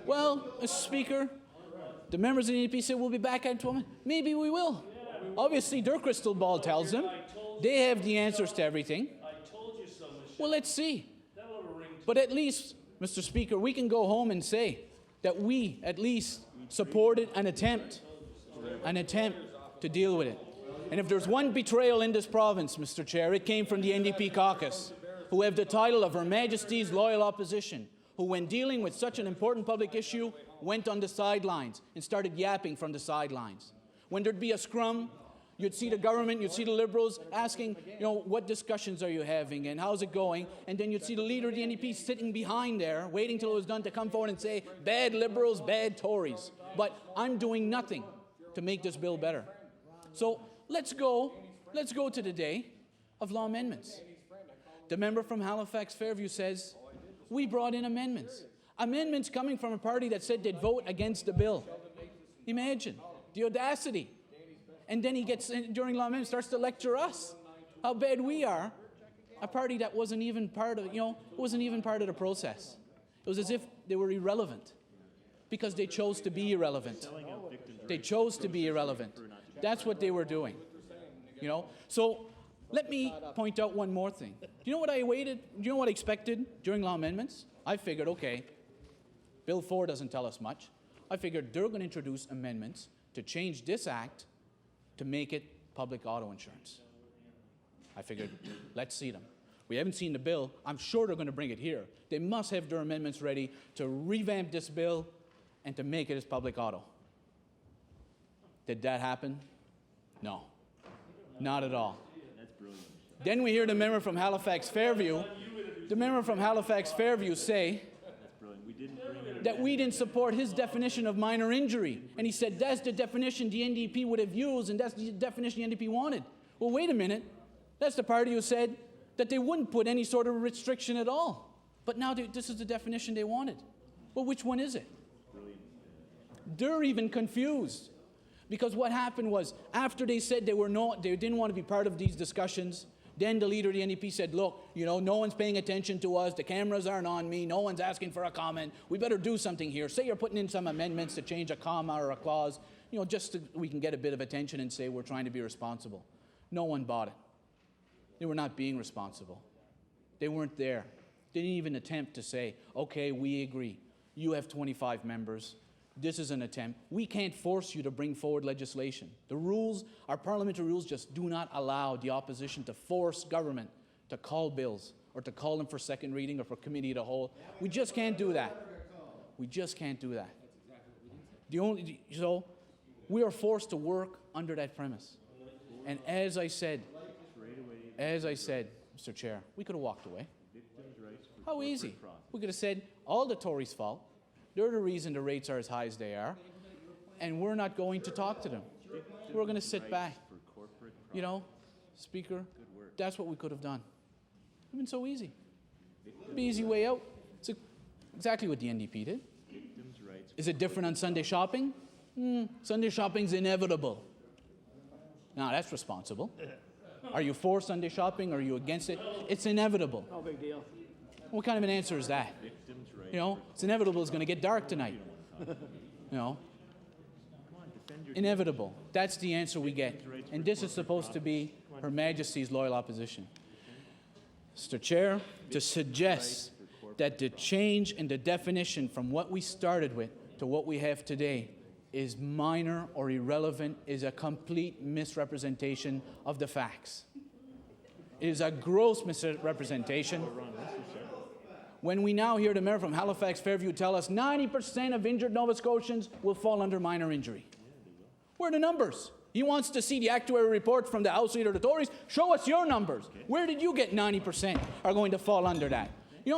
Well, Mr. Speaker, the members of the NDP say we'll be back at 12 months. Maybe we will. Obviously, their crystal ball tells them they have the answers to everything. Well, let's see. But at least, Mr. Speaker, we can go home and say that we at least supported an attempt to deal with it. And if there's one betrayal in this province, Mr. Chair, it came from the NDP caucus. who have the title of Her Majesty's Loyal Opposition, who, when dealing with such an important public issue, went on the sidelines and started yapping from the sidelines. When there'd be a scrum, you'd see the government, you'd see the Liberals asking, what discussions are you having and how's it going? And then you'd see the leader of the NDP sitting behind there, waiting till it was done to come forward and say, bad Liberals, bad Tories. But I'm doing nothing to make this bill better. So let's go to the day of law amendments. The member from Halifax Fairview says, we brought in amendments. Amendments coming from a party that said they'd vote against the bill. Imagine the audacity. And then he gets, during law amendments, starts to lecture us how bad we are, a party that wasn't even part of, wasn't even part of the process. It was as if they were irrelevant because they chose to be irrelevant. They chose to be irrelevant. That's what they were doing, So let me point out one more thing. Do you know what I waited? Do you know what I expected during law amendments? I figured, okay, Bill 4 doesn't tell us much. I figured they're going to introduce amendments to change this act to make it public auto insurance. I figured, let's see them. We haven't seen the bill. I'm sure they're going to bring it here. They must have their amendments ready to revamp this bill and to make it as public auto. Did that happen? No, not at all. Then we hear the member from Halifax Fairview, say that we didn't support his definition of minor injury. And he said that's the definition the NDP would have used, and that's the definition the NDP wanted. Well, wait a minute. That's the party who said that they wouldn't put any sort of restriction at all. But now this is the definition they wanted. Well, which one is it? They're even confused. Because what happened was, after they said they didn't want to be part of these discussions, then the leader of the NDP said, look, no one's paying attention to us, the cameras aren't on me, no one's asking for a comment, we better do something here. Say you're putting in some amendments to change a comma or a clause, just so we can get a bit of attention and say we're trying to be responsible. No one bought it. They were not being responsible. They weren't there. They didn't even attempt to say, okay, we agree. You have 25 members. This is an attempt. We can't force you to bring forward legislation. The rules, our parliamentary rules, just do not allow the opposition to force government to call bills or to call them for second reading or for committee of the whole. We just can't do that. We just can't do that. So we are forced to work under that premise. And as I said, Mr. Chair, we could have walked away. How easy. We could have said, all the Tories' fault. They're the reason the rates are as high as they are, and we're not going to talk to them. We're going to sit back. Speaker, that's what we could have done. It would have been so easy. It'd be an easy way out. It's exactly what the NDP did. Is it different on Sunday shopping? Sunday shopping's inevitable. Now, that's responsible. Are you for Sunday shopping? Are you against it? It's inevitable. No big deal. What kind of an answer is that? It's inevitable it's going to get dark tonight. Inevitable. That's the answer we get. And this is supposed to be Her Majesty's Loyal Opposition. Mr. Chair, to suggest that the change in the definition from what we started with to what we have today is minor or irrelevant is a complete misrepresentation of the facts. It is a gross misrepresentation. When we now hear the mayor from Halifax Fairview tell us 90% of injured Nova Scotians will fall under minor injury. Where are the numbers? He wants to see the actuary report from the House Leader of the Tories. Show us your numbers. Where did you get 90% are going to fall under that?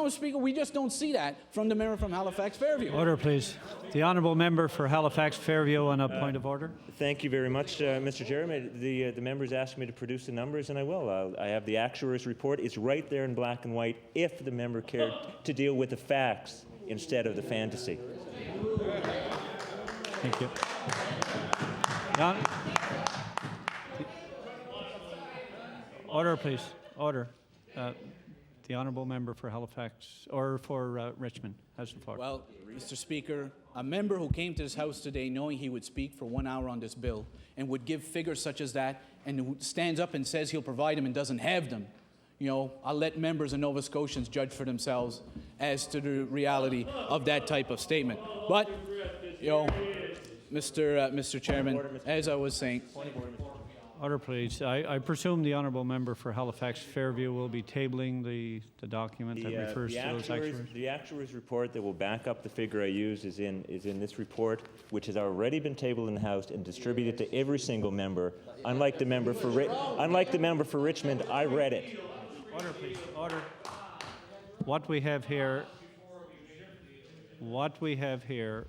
Speaker, we just don't see that from the mayor from Halifax Fairview. Order, please. The honourable member for Halifax Fairview on a point of order. Thank you very much, Mr. Chairman. The members asked me to produce the numbers, and I will. I have the actuary's report. It's right there in black and white if the member cared to deal with the facts instead of the fantasy. Thank you. Order, please. Order. The honourable member for Halifax, or for Richmond, has the floor. Well, Mr. Speaker, a member who came to this House today knowing he would speak for 1 hour on this bill and would give figures such as that and who stands up and says he'll provide them and doesn't have them, I'll let members of Nova Scotians judge for themselves as to the reality of that type of statement. But, Mr. Chairman, as I was saying, Order, please. I presume the honourable member for Halifax Fairview will be tabling the document that refers to those actuaries. The actuaries report that will back up the figure I use is in this report, which has already been tabled in the House and distributed to every single member. Unlike the member for Richmond, I read it. Order, please. Order. What we have here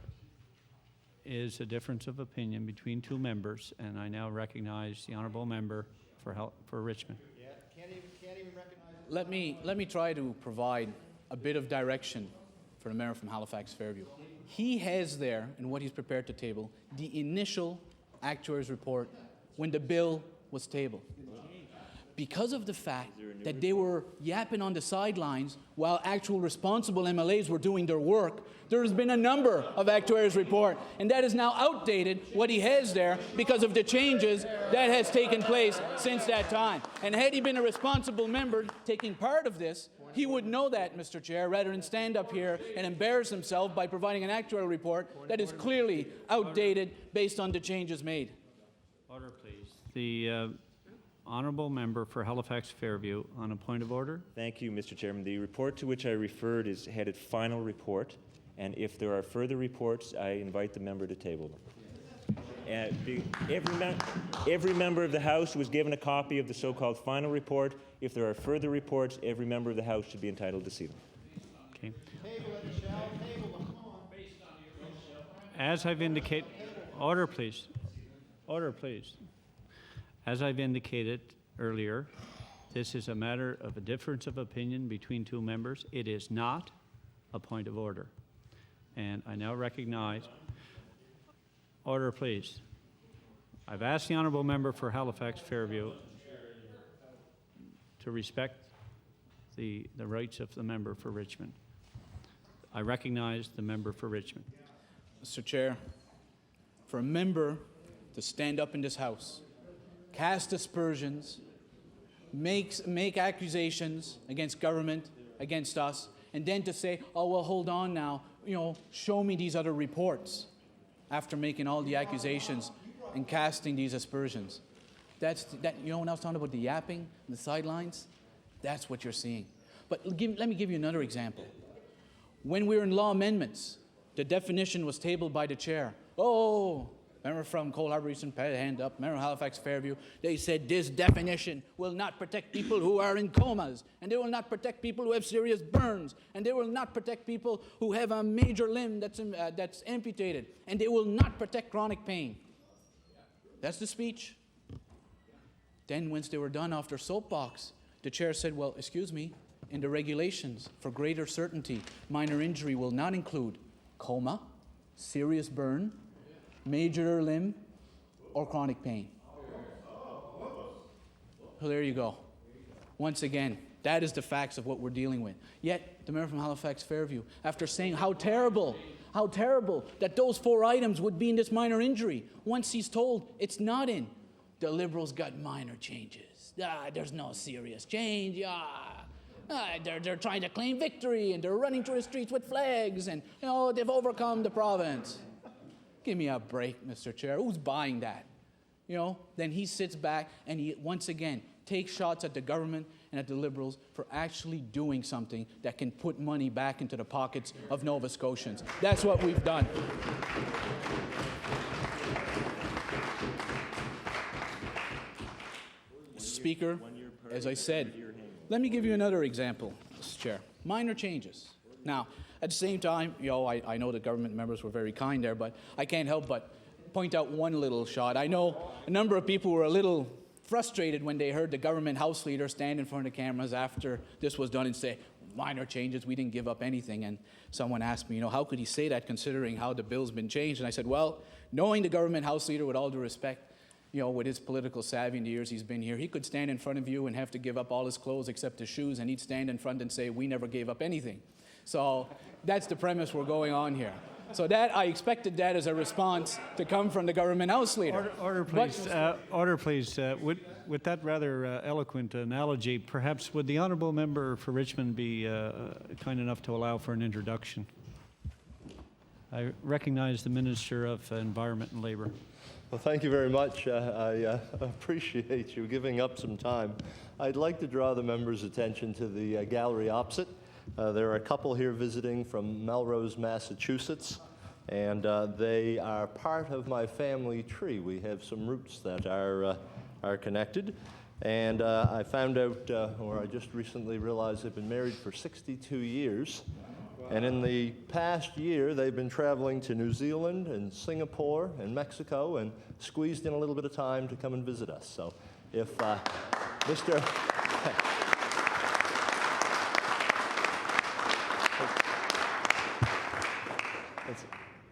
is a difference of opinion between two members, and I now recognize the honourable member for Richmond. Yeah, can't even recognize. Let me try to provide a bit of direction for the mayor from Halifax Fairview. He has there, in what he's prepared to table, the initial actuaries report when the bill was tabled. Because of the fact that they were yapping on the sidelines while actual responsible MLAs were doing their work, there has been a number of actuaries report, and that is now outdated, what he has there, because of the changes that has taken place since that time. And had he been a responsible member taking part of this, he would know that, Mr. Chair, rather than stand up here and embarrass himself by providing an actuarial report that is clearly outdated based on the changes made. Order, please. The honourable member for Halifax Fairview on a point of order. Thank you, Mr. Chairman. The report to which I referred is headed Final Report, and if there are further reports, I invite the member to table them. Every member of the House was given a copy of the so-called Final Report. If there are further reports, every member of the House should be entitled to see them. Okay. As I've indicated, order, please. Order, please. As I've indicated earlier, this is a matter of a difference of opinion between two members. It is not a point of order. And I now recognize, order, please. I've asked the honourable member for Halifax Fairview to respect the rights of the member for Richmond. I recognize the member for Richmond. Mr. Chair, for a member to stand up in this House, cast aspersions, make accusations against government, against us, and then to say, oh, well, hold on now, show me these other reports after making all the accusations and casting these aspersions. When I was talking about the yapping and the sidelines, that's what you're seeing. But let me give you another example. When we were in law amendments, the definition was tabled by the chair. Remember from Cole Harbour Eastern, put a hand up. Remember Halifax Fairview? They said this definition will not protect people who are in comas, and they will not protect people who have serious burns, and they will not protect people who have a major limb that's amputated, and they will not protect chronic pain. That's the speech. Then once they were done off their soapbox, the chair said, well, excuse me, in the regulations for greater certainty, minor injury will not include coma, serious burn, major limb, or chronic pain. So there you go. Once again, that is the facts of what we're dealing with. Yet, the mayor from Halifax Fairview, after saying how terrible that those 4 items would be in this minor injury, once he's told it's not in, the Liberals got minor changes. There's no serious change. They're trying to claim victory, and they're running through the streets with flags, and they've overcome the province. Give me a break, Mr. Chair. Who's buying that? Then he sits back and he once again takes shots at the government and at the Liberals for actually doing something that can put money back into the pockets of Nova Scotians. That's what we've done. Speaker, as I said, let me give you another example, Mr. Chair. Minor changes. Now, at the same time, I know the government members were very kind there, but I can't help but point out one little shot. I know a number of people were a little frustrated when they heard the government House leader stand in front of the cameras after this was done and say, minor changes, we didn't give up anything. And someone asked me, how could he say that considering how the bill's been changed? And I said, well, knowing the government House leader, with all due respect, with his political savvy in the years he's been here, he could stand in front of you and have to give up all his clothes except his shoes, and he'd stand in front and say, we never gave up anything. So that's the premise we're going on here. So that I expected that as a response to come from the government House leader. Order, please. Order, please. With that rather eloquent analogy, perhaps would the honourable member for Richmond be kind enough to allow for an introduction? I recognize the Minister of Environment and Labour. Well, thank you very much. I appreciate you giving up some time. I'd like to draw the members' attention to the gallery opposite. There are a couple here visiting from Melrose, Massachusetts, and they are part of my family tree. We have some roots that are connected. And I found out, or I just recently realized they've been married for 62 years. And in the past year, they've been traveling to New Zealand and Singapore and Mexico and squeezed in a little bit of time to come and visit us. So if Mr.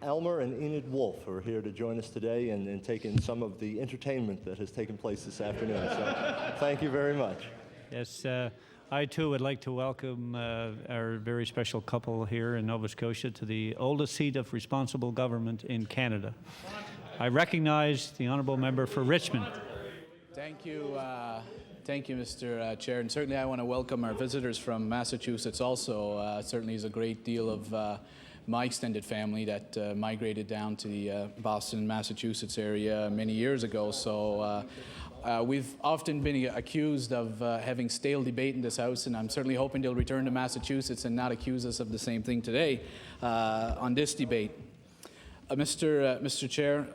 Elmer and Enid Wolf are here to join us today and take in some of the entertainment that has taken place this afternoon. So thank you very much. Yes, I too would like to welcome our very special couple here in Nova Scotia to the oldest seat of responsible government in Canada. I recognize the honourable member for Richmond. Thank you, Mr. Chair, and certainly I want to welcome our visitors from Massachusetts also. Certainly is a great deal of my extended family that migrated down to the Boston, Massachusetts area many years ago. So we've often been accused of having stale debate in this House, and I'm certainly hoping they'll return to Massachusetts and not accuse us of the same thing today on this debate. Mr. Chair,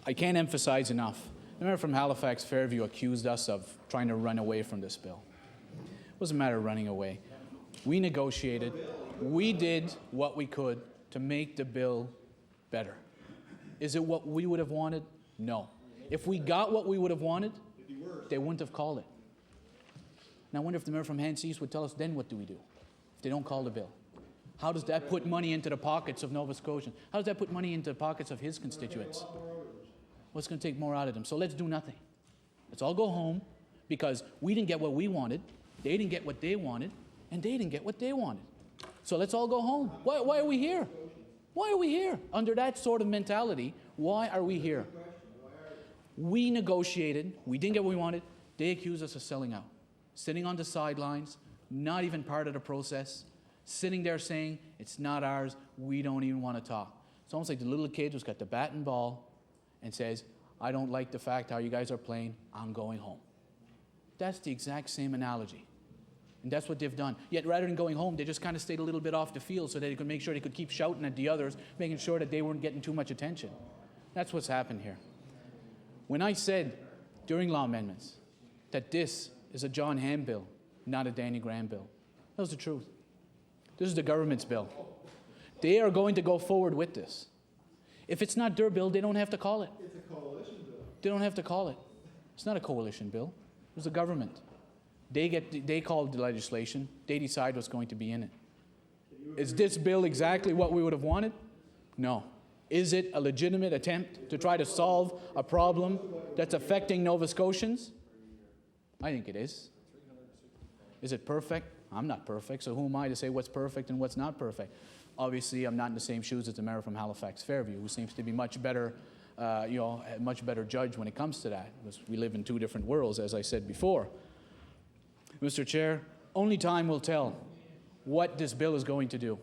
I can't emphasize enough. The member from Halifax Fairview accused us of trying to run away from this bill. It wasn't a matter of running away. We negotiated. We did what we could to make the bill better. Is it what we would have wanted? No. If we got what we would have wanted, they wouldn't have called it. Now I wonder if the member from Hants East would tell us then what do we do if they don't call the bill? How does that put money into the pockets of Nova Scotians? How does that put money into the pockets of his constituents? Well, it's going to take more out of them. So let's do nothing. Let's all go home because we didn't get what we wanted, they didn't get what they wanted, and they didn't get what they wanted. So let's all go home. Why are we here? Why are we here? Under that sort of mentality, why are we here? We negotiated. We didn't get what we wanted. They accused us of selling out. Sitting on the sidelines, not even part of the process, sitting there saying, it's not ours, we don't even want to talk. It's almost like the little kid who's got the bat and ball and says, I don't like the fact how you guys are playing, I'm going home. That's the exact same analogy. And that's what they've done. Yet rather than going home, they just kind of stayed a little bit off the field so that they could make sure they could keep shouting at the others, making sure that they weren't getting too much attention. That's what's happened here. When I said during law amendments that this is a John Ham bill, not a Danny Graham bill, that was the truth. This is the government's bill. They are going to go forward with this. If it's not their bill, they don't have to call it. It's a coalition bill. They don't have to call it. It's not a coalition bill. It was the government. They called the legislation. They decide what's going to be in it. Is this bill exactly what we would have wanted? No. Is it a legitimate attempt to try to solve a problem that's affecting Nova Scotians? I think it is. Is it perfect? I'm not perfect, so who am I to say what's perfect and what's not perfect? Obviously, I'm not in the same shoes as the mayor from Halifax Fairview, who seems to be much better, a much better judge when it comes to that, because we live in two different worlds, as I said before. Mr. Chair, only time will tell what this bill is going to do.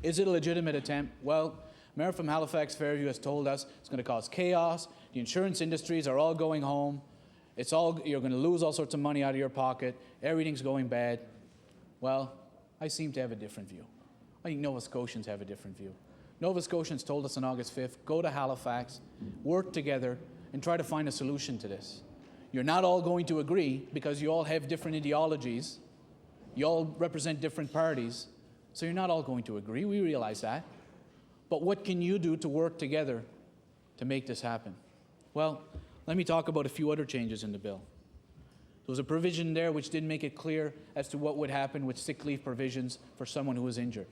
Is it a legitimate attempt? Well, Mayor from Halifax Fairview has told us it's going to cause chaos. The insurance industries are all going home. You're going to lose all sorts of money out of your pocket. Everything's going bad. Well, I seem to have a different view. I think Nova Scotians have a different view. Nova Scotians told us on August 5th, go to Halifax, work together, and try to find a solution to this. You're not all going to agree because you all have different ideologies. You all represent different parties. So you're not all going to agree. We realize that. But what can you do to work together to make this happen? Well, let me talk about a few other changes in the bill. There was a provision there which didn't make it clear as to what would happen with sick leave provisions for someone who was injured.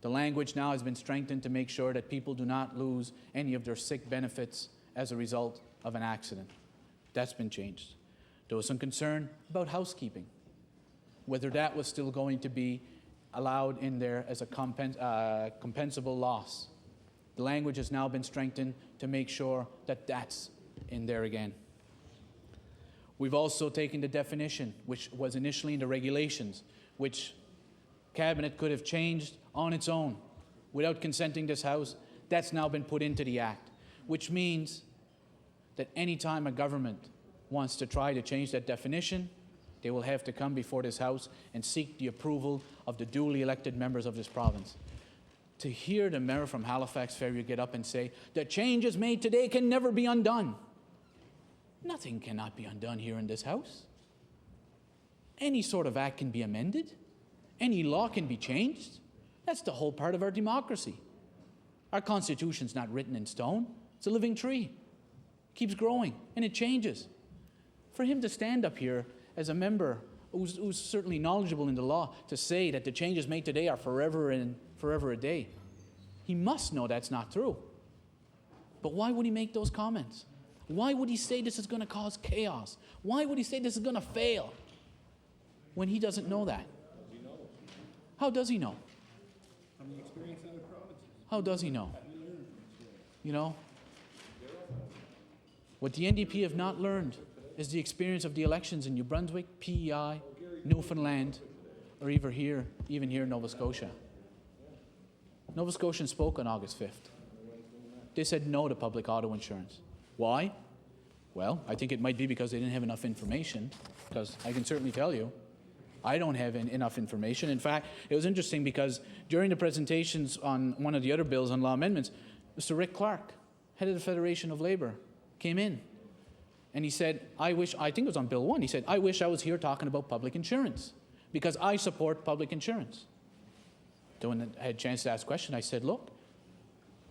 The language now has been strengthened to make sure that people do not lose any of their sick benefits as a result of an accident. That's been changed. There was some concern about housekeeping, whether that was still going to be allowed in there as a compensable loss. The language has now been strengthened to make sure that that's in there again. We've also taken the definition, which was initially in the regulations, which Cabinet could have changed on its own. without consenting this House. That's now been put into the Act, which means that any time a government wants to try to change that definition, they will have to come before this House and seek the approval of the duly elected members of this province. To hear the mayor from Halifax Fairview get up and say, the changes made today can never be undone. Nothing cannot be undone here in this House. Any sort of act can be amended. Any law can be changed. That's the whole part of our democracy. Our Constitution's not written in stone. It's a living tree. It keeps growing, and it changes. For him to stand up here as a member who's certainly knowledgeable in the law to say that the changes made today are forever and forever a day, he must know that's not true. But why would he make those comments? Why would he say this is going to cause chaos? Why would he say this is going to fail when he doesn't know that? How does he know? From the experience of other provinces. How does he know? You know? What the NDP have not learned is the experience of the elections in New Brunswick, PEI, Newfoundland, or even here in Nova Scotia. Nova Scotians spoke on August 5th. They said no to public auto insurance. Why? Well, I think it might be because they didn't have enough information, because I can certainly tell you, I don't have enough information. In fact, it was interesting because during the presentations on one of the other bills on law amendments, Mr. Rick Clark, head of the Federation of Labour, came in and he said, I think it was on Bill 1, he said, I wish I was here talking about public insurance because I support public insurance. So when I had a chance to ask a question, I said, look,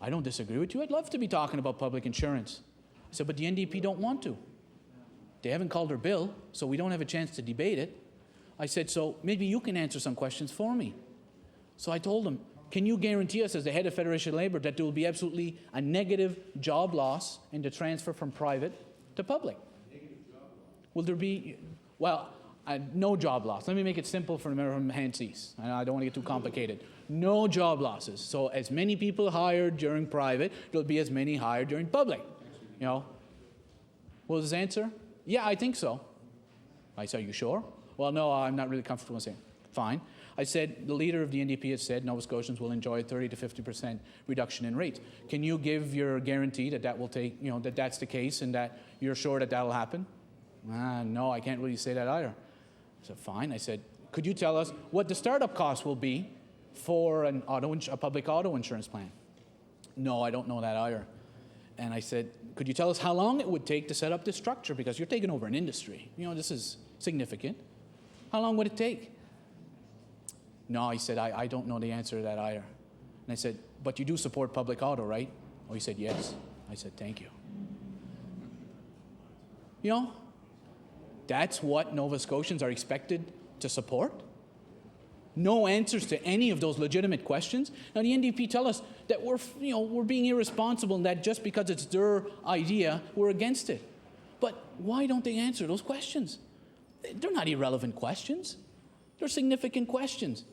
I don't disagree with you. I'd love to be talking about public insurance. I said, but the NDP don't want to. They haven't called their bill, so we don't have a chance to debate it. I said, so maybe you can answer some questions for me. So I told him, can you guarantee us as the head of Federation of Labour that there will be absolutely a negative job loss in the transfer from private to public? Will there be, well, no job loss. Let me make it simple for the member from Hants East. I don't want to get too complicated. No job losses. So as many people hired during private, there'll be as many hired during public. You know? What was his answer? Yeah, I think so. I said, are you sure? Well, no, I'm not really comfortable saying. Fine. I said, the leader of the NDP has said Nova Scotians will enjoy a 30 to 50% reduction in rates. Can you give your guarantee that that will take, you know, that that's the case and that you're sure that that'll happen? No, I can't really say that either. I said, fine. I said, could you tell us what the startup cost will be for a public auto insurance plan? No, I don't know that either. And I said, could you tell us how long it would take to set up this structure? Because you're taking over an industry. You know, this is significant. How long would it take? No, he said, I don't know the answer to that either. And I said, but you do support public auto, right? Oh, he said, yes. I said, thank you. You know, that's what Nova Scotians are expected to support? No answers to any of those legitimate questions? Now, the NDP tell us that we're being irresponsible and that just because it's their idea, we're against it. But why don't they answer those questions? They're not irrelevant questions. They're significant questions.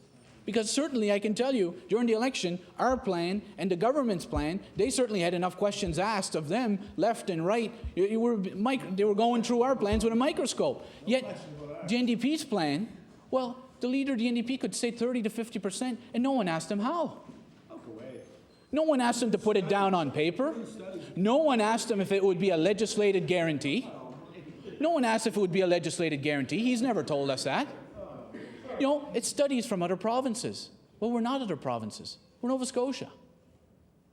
Because certainly I can tell you, during the election, our plan and the government's plan, they certainly had enough questions asked of them, left and right. They were going through our plans with a microscope. Yet, the NDP's plan, well, the leader of the NDP could say 30 to 50%, and no one asked him how. No one asked him to put it down on paper. No one asked him if it would be a legislated guarantee. No one asked if it would be a legislated guarantee. He's never told us that. You know, it's studies from other provinces. Well, we're not other provinces. We're Nova Scotia.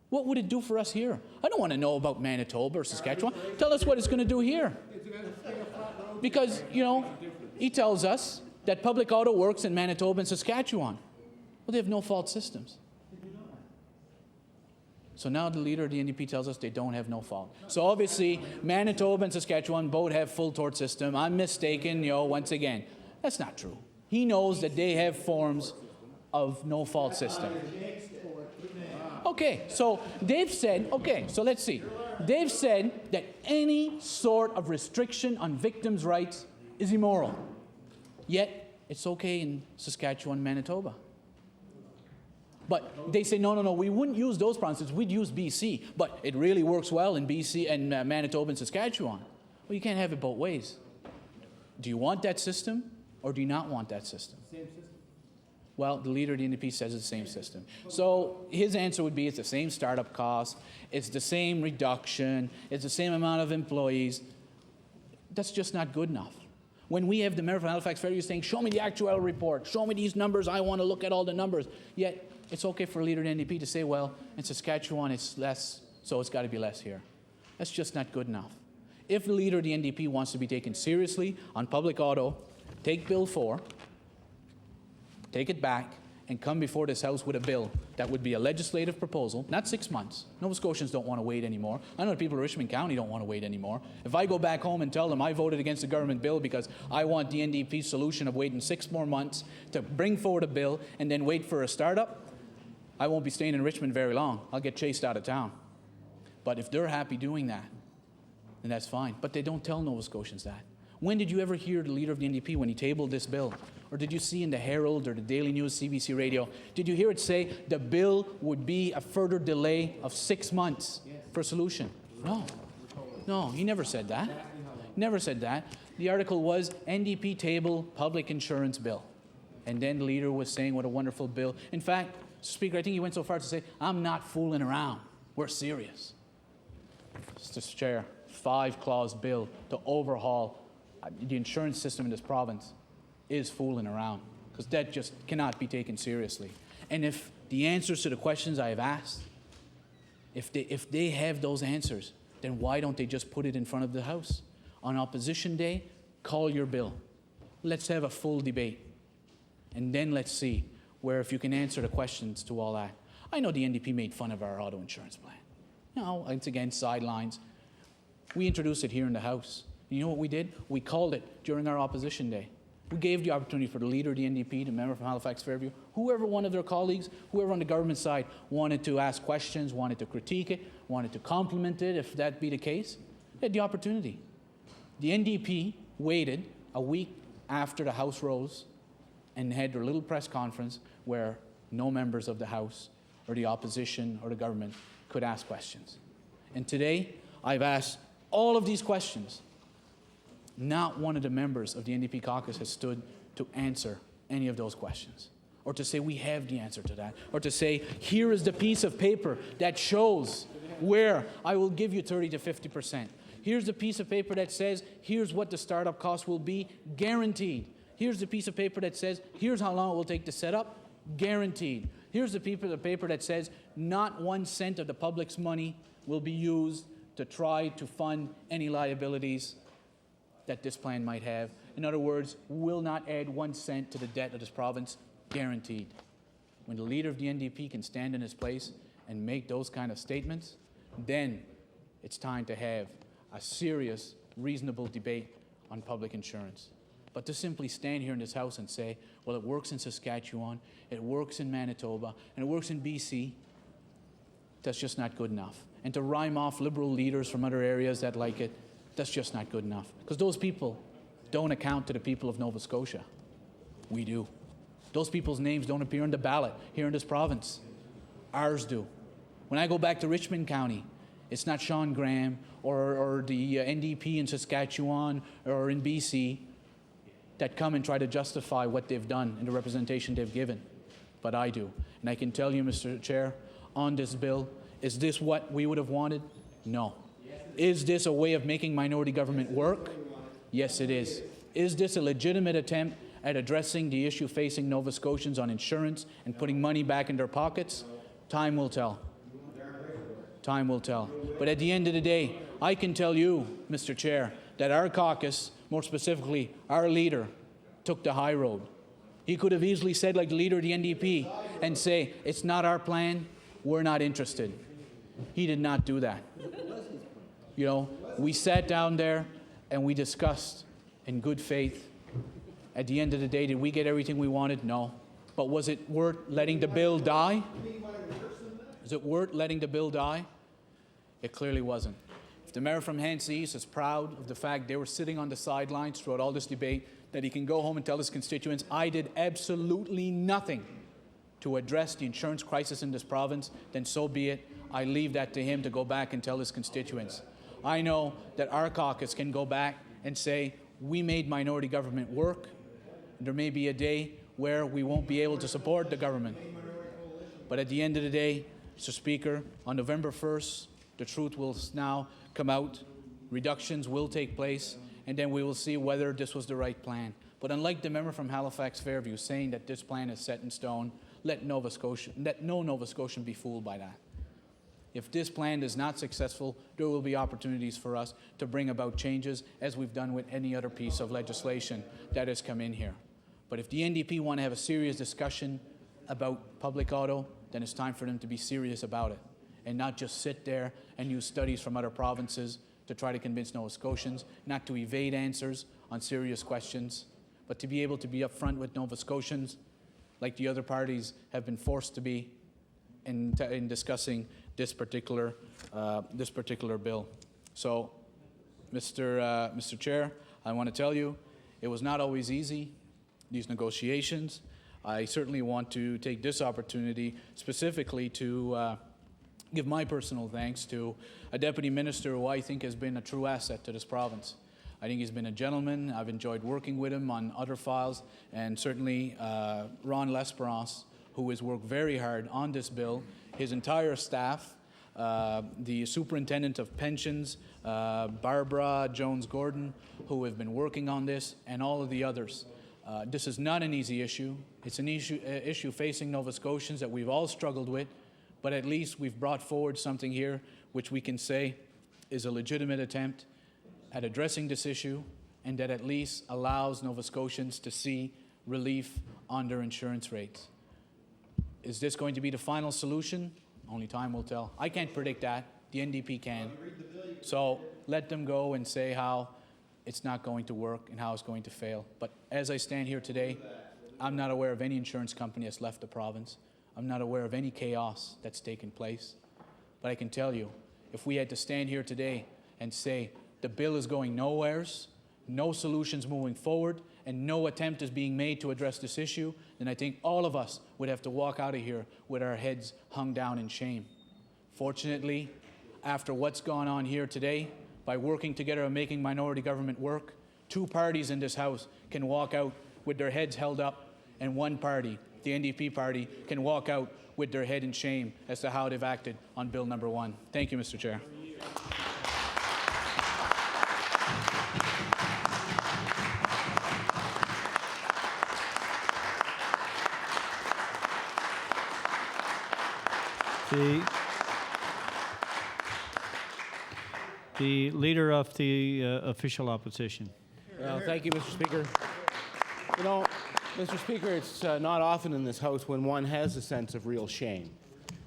What would it do for us here? I don't want to know about Manitoba or Saskatchewan. Tell us what it's going to do here. Because, you know, he tells us that public auto works in Manitoba and Saskatchewan. Well, they have no-fault systems. So now the leader of the NDP tells us they don't have no fault. So obviously, Manitoba and Saskatchewan both have full tort system. I'm mistaken, you know, once again. That's not true. He knows that they have forms of no-fault system. Okay, so they've said, okay, so let's see. They've said that any sort of restriction on victims' rights is immoral. Yet, it's okay in Saskatchewan, Manitoba. But they say, no, we wouldn't use those provinces, we'd use BC. But it really works well in BC and Manitoba and Saskatchewan. Well, you can't have it both ways. Do you want that system, or do you not want that system? Same system. Well, the leader of the NDP says it's the same system. So his answer would be it's the same startup cost, it's the same reduction, it's the same amount of employees. That's just not good enough. When we have the mayor from Halifax Fairview saying, show me the actuarial report, show me these numbers, I want to look at all the numbers. Yet it's okay for a leader of the NDP to say, well, in Saskatchewan it's less, so it's got to be less here. That's just not good enough. If the leader of the NDP wants to be taken seriously on public auto, take Bill 4, take it back, and come before this House with a bill that would be a legislative proposal, not 6 months. Nova Scotians don't want to wait anymore. I know the people of Richmond County don't want to wait anymore. If I go back home and tell them I voted against the government bill because I want the NDP solution of waiting 6 more months to bring forward a bill and then wait for a startup, I won't be staying in Richmond very long. I'll get chased out of town. But if they're happy doing that, then that's fine. But they don't tell Nova Scotians that. When did you ever hear the leader of the NDP when he tabled this bill? Or did you see in the Herald or the Daily News, CBC Radio, did you hear it say the bill would be a further delay of 6 months for a solution? No. No, he never said that. Never said that. The article was NDP table public insurance bill. And then the leader was saying what a wonderful bill. In fact, Speaker, I think he went so far as to say, I'm not fooling around. We're serious. Mr. Chair, 5-clause bill to overhaul the insurance system in this province is fooling around, because that just cannot be taken seriously. And if the answers to the questions I have asked, if they have those answers, then why don't they just put it in front of the House? On opposition day, call your bill. Let's have a full debate. And then let's see where if you can answer the questions to all that. I know the NDP made fun of our auto insurance plan. You know, it's again sidelines. We introduced it here in the House. You know what we did? We called it during our opposition day. We gave the opportunity for the leader of the NDP, the member from Halifax Fairview, whoever one of their colleagues, whoever on the government side wanted to ask questions, wanted to critique it, wanted to compliment it, if that be the case, they had the opportunity. The NDP waited a week after the House rose and had their little press conference where no members of the House or the opposition or the government could ask questions. And today, I've asked all of these questions. Not one of the members of the NDP caucus has stood to answer any of those questions, or to say we have the answer to that, or to say here is the piece of paper that shows where I will give you 30 to 50%. Here's the piece of paper that says here's what the startup cost will be, guaranteed. Here's the piece of paper that says here's how long it will take to set up, guaranteed. Here's the piece of paper that says not 1 cent of the public's money will be used to try to fund any liabilities that this plan might have. In other words, will not add 1 cent to the debt of this province, guaranteed. When the leader of the NDP can stand in his place and make those kind of statements, then it's time to have a serious, reasonable debate on public insurance. But to simply stand here in this House and say, well, it works in Saskatchewan, it works in Manitoba, and it works in BC, that's just not good enough. And to rhyme off Liberal leaders from other areas that like it, that's just not good enough. Because those people don't account to the people of Nova Scotia. We do. Those people's names don't appear on the ballot here in this province. Ours do. When I go back to Richmond County, it's not Sean Graham or the NDP in Saskatchewan or in BC that come and try to justify what they've done and the representation they've given. But I do. And I can tell you, Mr. Chair, on this bill, is this what we would have wanted? No. Is this a way of making minority government work? Yes, it is. Is this a legitimate attempt at addressing the issue facing Nova Scotians on insurance and putting money back in their pockets? Time will tell. Time will tell. But at the end of the day, I can tell you, Mr. Chair, that our caucus, more specifically our leader, took the high road. He could have easily said, like the leader of the NDP, and say, it's not our plan, we're not interested. He did not do that. You know, we sat down there and we discussed in good faith. At the end of the day, did we get everything we wanted? No. But was it worth letting the bill die? Is it worth letting the bill die? It clearly wasn't. If the mayor from Hants East is proud of the fact they were sitting on the sidelines throughout all this debate, that he can go home and tell his constituents, I did absolutely nothing to address the insurance crisis in this province, then so be it. I leave that to him to go back and tell his constituents. I know that our caucus can go back and say, we made minority government work. There may be a day where we won't be able to support the government. But at the end of the day, Mr. Speaker, on November 1st, the truth will now come out, reductions will take place, and then we will see whether this was the right plan. But unlike the member from Halifax Fairview saying that this plan is set in stone, let no Nova Scotian be fooled by that. If this plan is not successful, there will be opportunities for us to bring about changes as we've done with any other piece of legislation that has come in here. But if the NDP want to have a serious discussion about public auto, then it's time for them to be serious about it and not just sit there and use studies from other provinces to try to convince Nova Scotians, not to evade answers on serious questions, but to be able to be upfront with Nova Scotians like the other parties have been forced to be in discussing this particular bill. So, Mr. Chair, I want to tell you, it was not always easy, these negotiations. I certainly want to take this opportunity specifically to give my personal thanks to a deputy minister who I think has been a true asset to this province. I think he's been a gentleman. I've enjoyed working with him on other files, and certainly Ron L'Esperance, who has worked very hard on this bill, his entire staff, the superintendent of pensions, Barbara Jones-Gordon, who have been working on this, and all of the others. This is not an easy issue. It's an issue facing Nova Scotians that we've all struggled with, but at least we've brought forward something here which we can say is a legitimate attempt at addressing this issue, and that at least allows Nova Scotians to see relief on their insurance rates. Is this going to be the final solution? Only time will tell. I can't predict that. The NDP can. So let them go and say how it's not going to work and how it's going to fail. But as I stand here today, I'm not aware of any insurance company that's left the province. I'm not aware of any chaos that's taken place. But I can tell you, if we had to stand here today and say the bill is going nowheres, no solutions moving forward, and no attempt is being made to address this issue, then I think all of us would have to walk out of here with our heads hung down in shame. Fortunately, after what's gone on here today, by working together and making minority government work, two parties in this House can walk out with their heads held up, and one party, the NDP party, can walk out with their head in shame as to how they've acted on Bill number 1. Thank you, Mr. Chair. The Leader of the Official Opposition. Thank you, Mr. Speaker. You know, Mr. Speaker, it's not often in this House when one has a sense of real shame.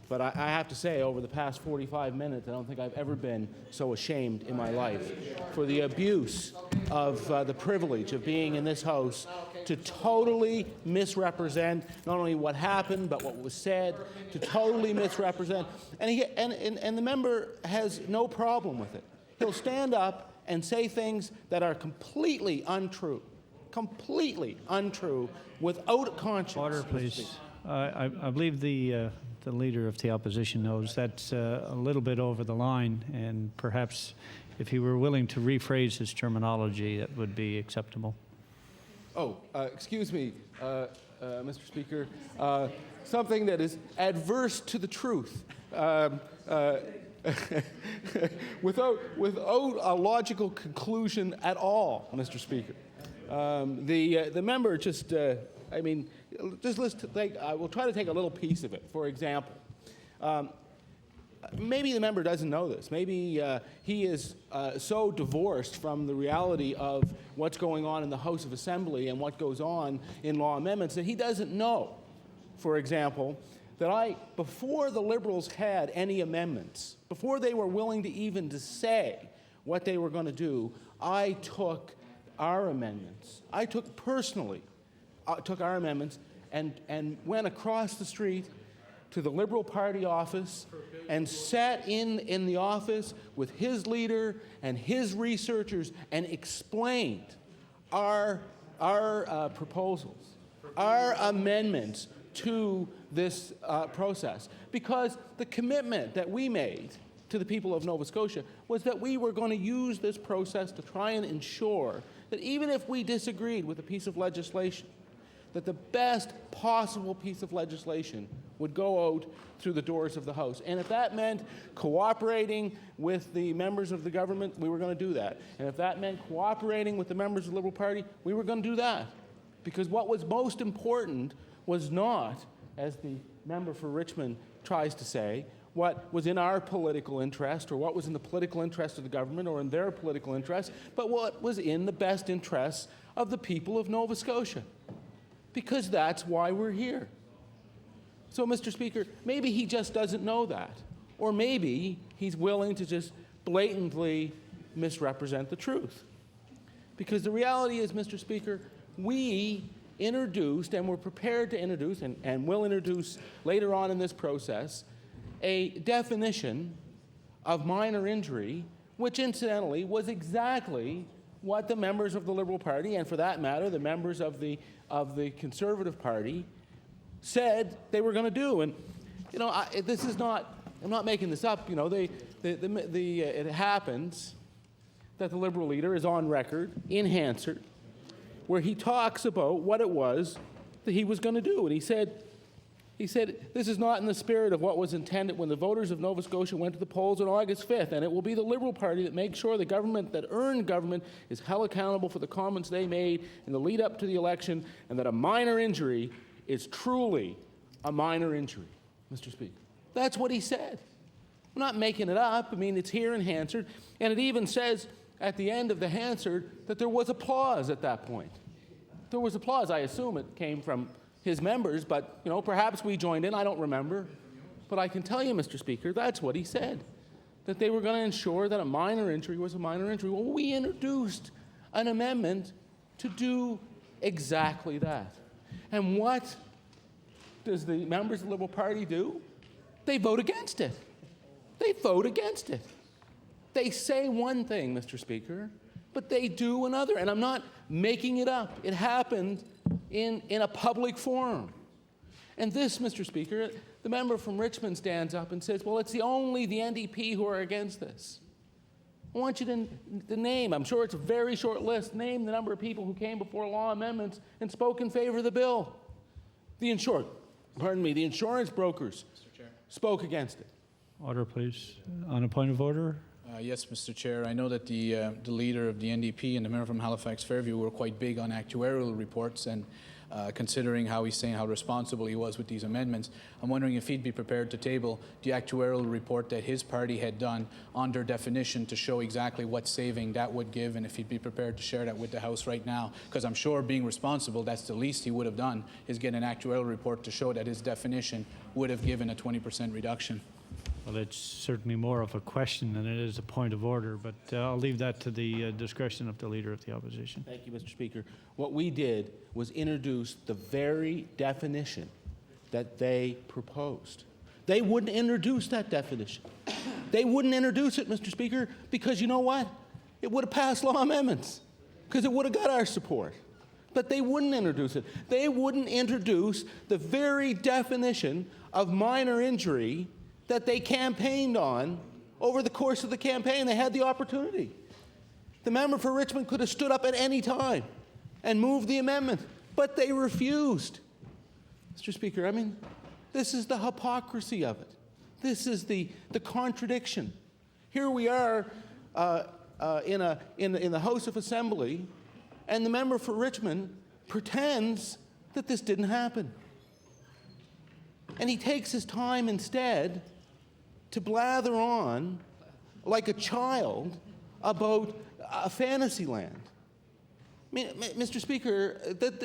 But I have to say, over the past 45 minutes, I don't think I've ever been so ashamed in my life for the abuse of the privilege of being in this House to totally misrepresent not only what happened, but what was said, to totally misrepresent. And the member has no problem with it. He'll stand up and say things that are completely untrue, without conscience. Order, please. I believe the Leader of the Opposition knows that's a little bit over the line, and perhaps if he were willing to rephrase his terminology, that would be acceptable. Oh, excuse me, Mr. Speaker. Something that is adverse to the truth. Without a logical conclusion at all, Mr. Speaker. The member just, just we'll try to take a little piece of it. For example, maybe the member doesn't know this. Maybe he is so divorced from the reality of what's going on in the House of Assembly and what goes on in law amendments that he doesn't know, for example, that before the Liberals had any amendments, before they were willing to even to say what they were going to do, I took our amendments. I took our amendments and went across the street to the Liberal Party office and sat in the office with his leader and his researchers and explained our proposals, our amendments to this process. Because the commitment that we made to the people of Nova Scotia was that we were going to use this process to try and ensure that even if we disagreed with a piece of legislation, that the best possible piece of legislation would go out through the doors of the House. And if that meant cooperating with the members of the government, we were going to do that. And if that meant cooperating with the members of the Liberal Party, we were going to do that. Because what was most important was not, as the member for Richmond tries to say, what was in our political interest or what was in the political interest of the government or in their political interest, but what was in the best interests of the people of Nova Scotia. Because that's why we're here. So, Mr. Speaker, maybe he just doesn't know that. Or maybe he's willing to just blatantly misrepresent the truth. Because the reality is, Mr. Speaker, we introduced and we're prepared to introduce and will introduce later on in this process a definition of minor injury, which incidentally was exactly what the members of the Liberal Party, and for that matter, the members of the Conservative Party, said they were going to do. And, you know, this is not, I'm not making this up, you know, it happens that the Liberal leader is on record in Hansard, where he talks about what it was that he was going to do. And he said, this is not in the spirit of what was intended when the voters of Nova Scotia went to the polls on August 5th, and it will be the Liberal Party that makes sure the government that earned government is held accountable for the comments they made in the lead up to the election, and that a minor injury is truly a minor injury, Mr. Speaker. That's what he said. I'm not making it up. I mean, it's here in Hansard, and it even says at the end of the Hansard that there was applause at that point. There was applause. I assume it came from his members, but, you know, perhaps we joined in. I don't remember. But I can tell you, Mr. Speaker, that's what he said, that they were going to ensure that a minor injury was a minor injury. Well, we introduced an amendment to do exactly that. And what does the members of the Liberal Party do? They vote against it. They vote against it. They say one thing, Mr. Speaker, but they do another. And I'm not making it up. It happened in a public forum. And this, Mr. Speaker, the member from Richmond stands up and says, well, it's only the NDP who are against this. I want you to name, I'm sure it's a very short list, name the number of people who came before law amendments and spoke in favor of the bill. The insurance brokers spoke against it. Order, please. On a point of order. Yes, Mr. Chair. I know that the leader of the NDP and the member from Halifax Fairview were quite big on actuarial reports, and considering how he's saying how responsible he was with these amendments, I'm wondering if he'd be prepared to table the actuarial report that his party had done on their definition to show exactly what saving that would give, and if he'd be prepared to share that with the House right now. Because I'm sure being responsible, that's the least he would have done, is get an actuarial report to show that his definition would have given a 20% reduction. Well, it's certainly more of a question than it is a point of order, but I'll leave that to the discretion of the Leader of the Opposition. Thank you, Mr. Speaker. What we did was introduce the very definition that they proposed. They wouldn't introduce that definition. They wouldn't introduce it, Mr. Speaker, because you know what? It would have passed law amendments, because it would have got our support. But they wouldn't introduce it. They wouldn't introduce the very definition of minor injury that they campaigned on over the course of the campaign. They had the opportunity. The member for Richmond could have stood up at any time and moved the amendment, but they refused. Mr. Speaker, I mean, this is the hypocrisy of it. This is the contradiction. Here we are in the House of Assembly, and the member for Richmond pretends that this didn't happen. And he takes his time instead to blather on like a child about a fantasy land. I mean, Mr. Speaker,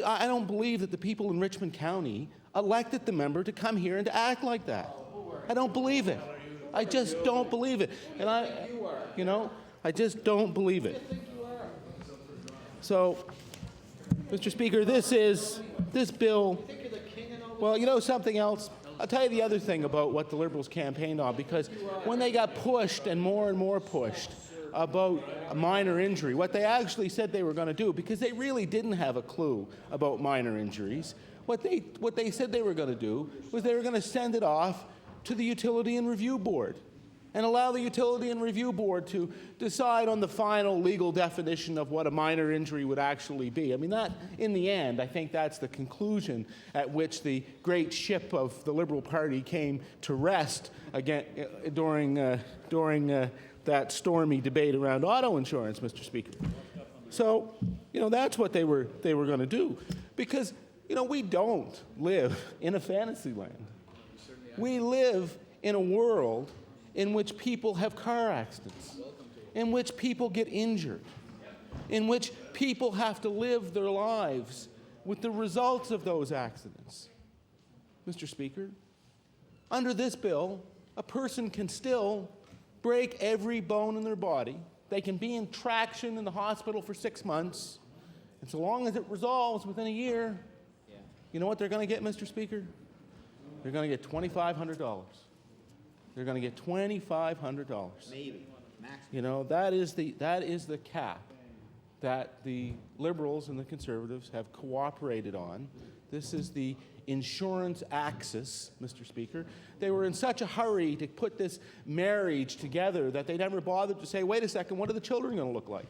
I don't believe that the people in Richmond County elected the member to come here and to act like that. I don't believe it. I just don't believe it. And I just don't believe it. So, Mr. Speaker, this bill, well, you know something else? I'll tell you the other thing about what the Liberals campaigned on, because when they got pushed and more pushed about a minor injury, what they actually said they were going to do, because they really didn't have a clue about minor injuries, what they said they were going to do was they were going to send it off to the Utility and Review Board. and allow the Utility and Review Board to decide on the final legal definition of what a minor injury would actually be. I mean, that, in the end, I think that's the conclusion at which the great ship of the Liberal Party came to rest again during that stormy debate around auto insurance, Mr. Speaker. So, that's what they were going to do. Because, we don't live in a fantasy land. We live in a world in which people have car accidents, in which people get injured, in which people have to live their lives with the results of those accidents. Mr. Speaker, under this bill, a person can still break every bone in their body. They can be in traction in the hospital for 6 months, and so long as it resolves within a year, you know what they're going to get, Mr. Speaker? They're going to get $2,500. They're going to get $2,500. Maybe. Maximum. That is the cap that the Liberals and the Conservatives have cooperated on. This is the insurance axis, Mr. Speaker. They were in such a hurry to put this marriage together that they never bothered to say, wait a second, what are the children going to look like?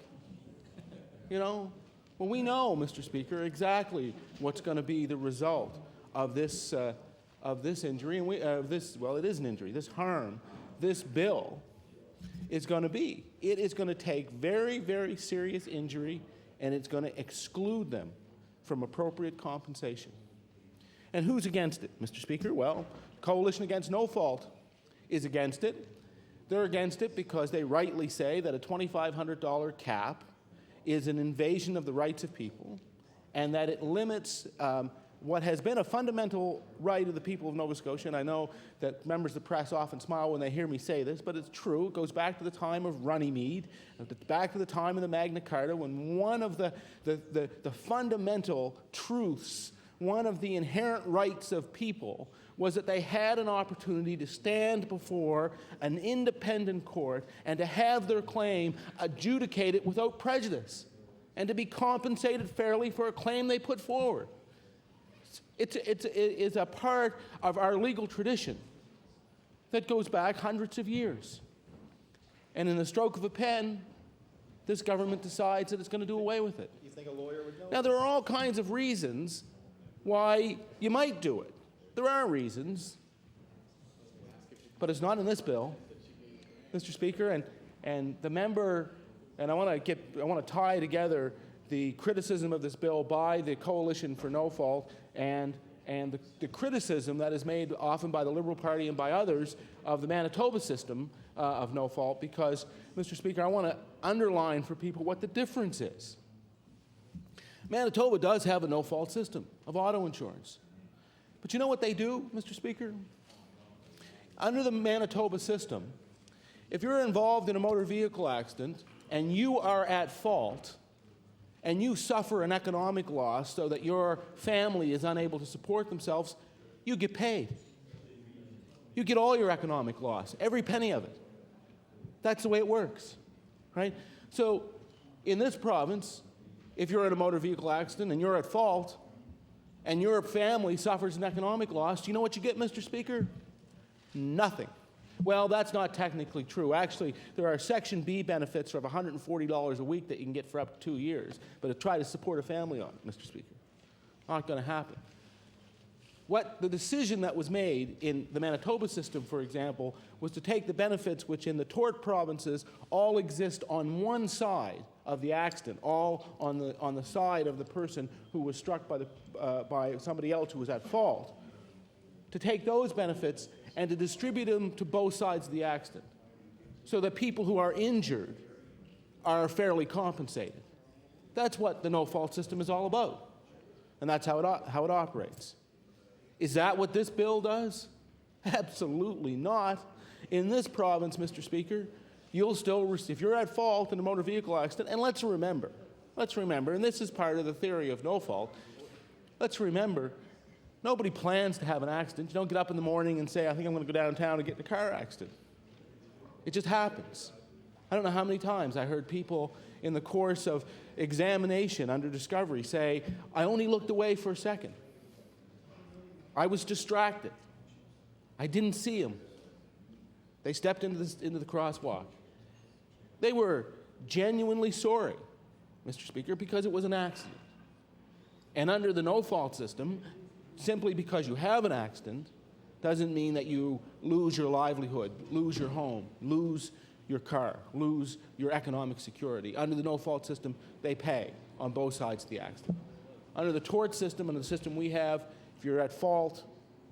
Well, we know, Mr. Speaker, exactly what's going to be the result of this injury, and it is an injury, this harm, this bill is going to be. It is going to take very, very serious injury, and it's going to exclude them from appropriate compensation. And who's against it, Mr. Speaker? Well, Coalition Against No Fault is against it. They're against it because they rightly say that a $2,500 cap is an invasion of the rights of people, and that it limits what has been a fundamental right of the people of Nova Scotia. And I know that members of the press often smile when they hear me say this, but it's true. It goes back to the time of Runnymede, back to the time of the Magna Carta, when one of the fundamental truths, one of the inherent rights of people, was that they had an opportunity to stand before an independent court and to have their claim adjudicated without prejudice and to be compensated fairly for a claim they put forward. It's a part of our legal tradition that goes back hundreds of years. And in the stroke of a pen, this government decides that it's going to do away with it. You think a lawyer would know? Now, there are all kinds of reasons why you might do it. There are reasons, but it's not in this bill, Mr. Speaker. And the member, and I want to tie together the criticism of this bill by the Coalition for No Fault and the criticism that is made often by the Liberal Party and by others of the Manitoba system of no fault, because, Mr. Speaker, I want to underline for people what the difference is. Manitoba does have a no-fault system of auto insurance. But you know what they do, Mr. Speaker? Under the Manitoba system, if you're involved in a motor vehicle accident and you are at fault and you suffer an economic loss so that your family is unable to support themselves, you get paid. You get all your economic loss, every penny of it. That's the way it works, right? So in this province, if you're in a motor vehicle accident and you're at fault and your family suffers an economic loss, do you know what you get, Mr. Speaker? Nothing. Well, that's not technically true. Actually, there are Section B benefits of $140 a week that you can get for up to 2 years, but to try to support a family on it, Mr. Speaker. Not going to happen. What the decision that was made in the Manitoba system, for example, was to take the benefits which in the tort provinces all exist on one side of the accident, all on the side of the person who was struck by somebody else who was at fault, to take those benefits and to distribute them to both sides of the accident so that people who are injured are fairly compensated. That's what the no-fault system is all about, and that's how it operates. Is that what this bill does? Absolutely not. In this province, Mr. Speaker, you'll still receive, if you're at fault in a motor vehicle accident, and let's remember, and this is part of the theory of no fault, let's remember, nobody plans to have an accident. You don't get up in the morning and say, I think I'm going to go downtown and get in a car accident. It just happens. I don't know how many times I heard people in the course of examination under discovery say, I only looked away for a second. I was distracted. I didn't see him. They stepped into the crosswalk. They were genuinely sorry, Mr. Speaker, because it was an accident. And under the no-fault system, simply because you have an accident doesn't mean that you lose your livelihood, lose your home, lose your car, lose your economic security. Under the no-fault system, they pay on both sides of the accident. Under the tort system and the system we have, if you're at fault,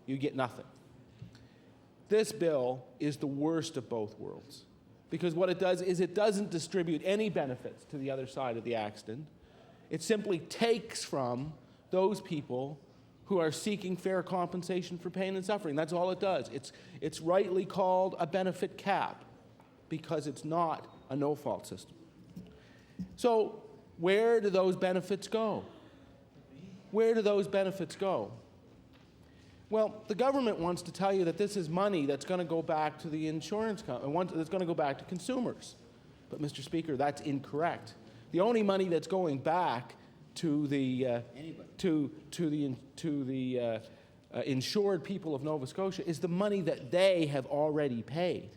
you get nothing. This bill is the worst of both worlds, because what it does is it doesn't distribute any benefits to the other side of the accident. It simply takes from those people who are seeking fair compensation for pain and suffering. That's all it does. It's rightly called a benefit cap because it's not a no-fault system. So where do those benefits go? Where do those benefits go? Well, the government wants to tell you that this is money that's going to go back to the insurance company, that's going to go back to consumers. But, Mr. Speaker, that's incorrect. The only money that's going back to the insured people of Nova Scotia is the money that they have already paid.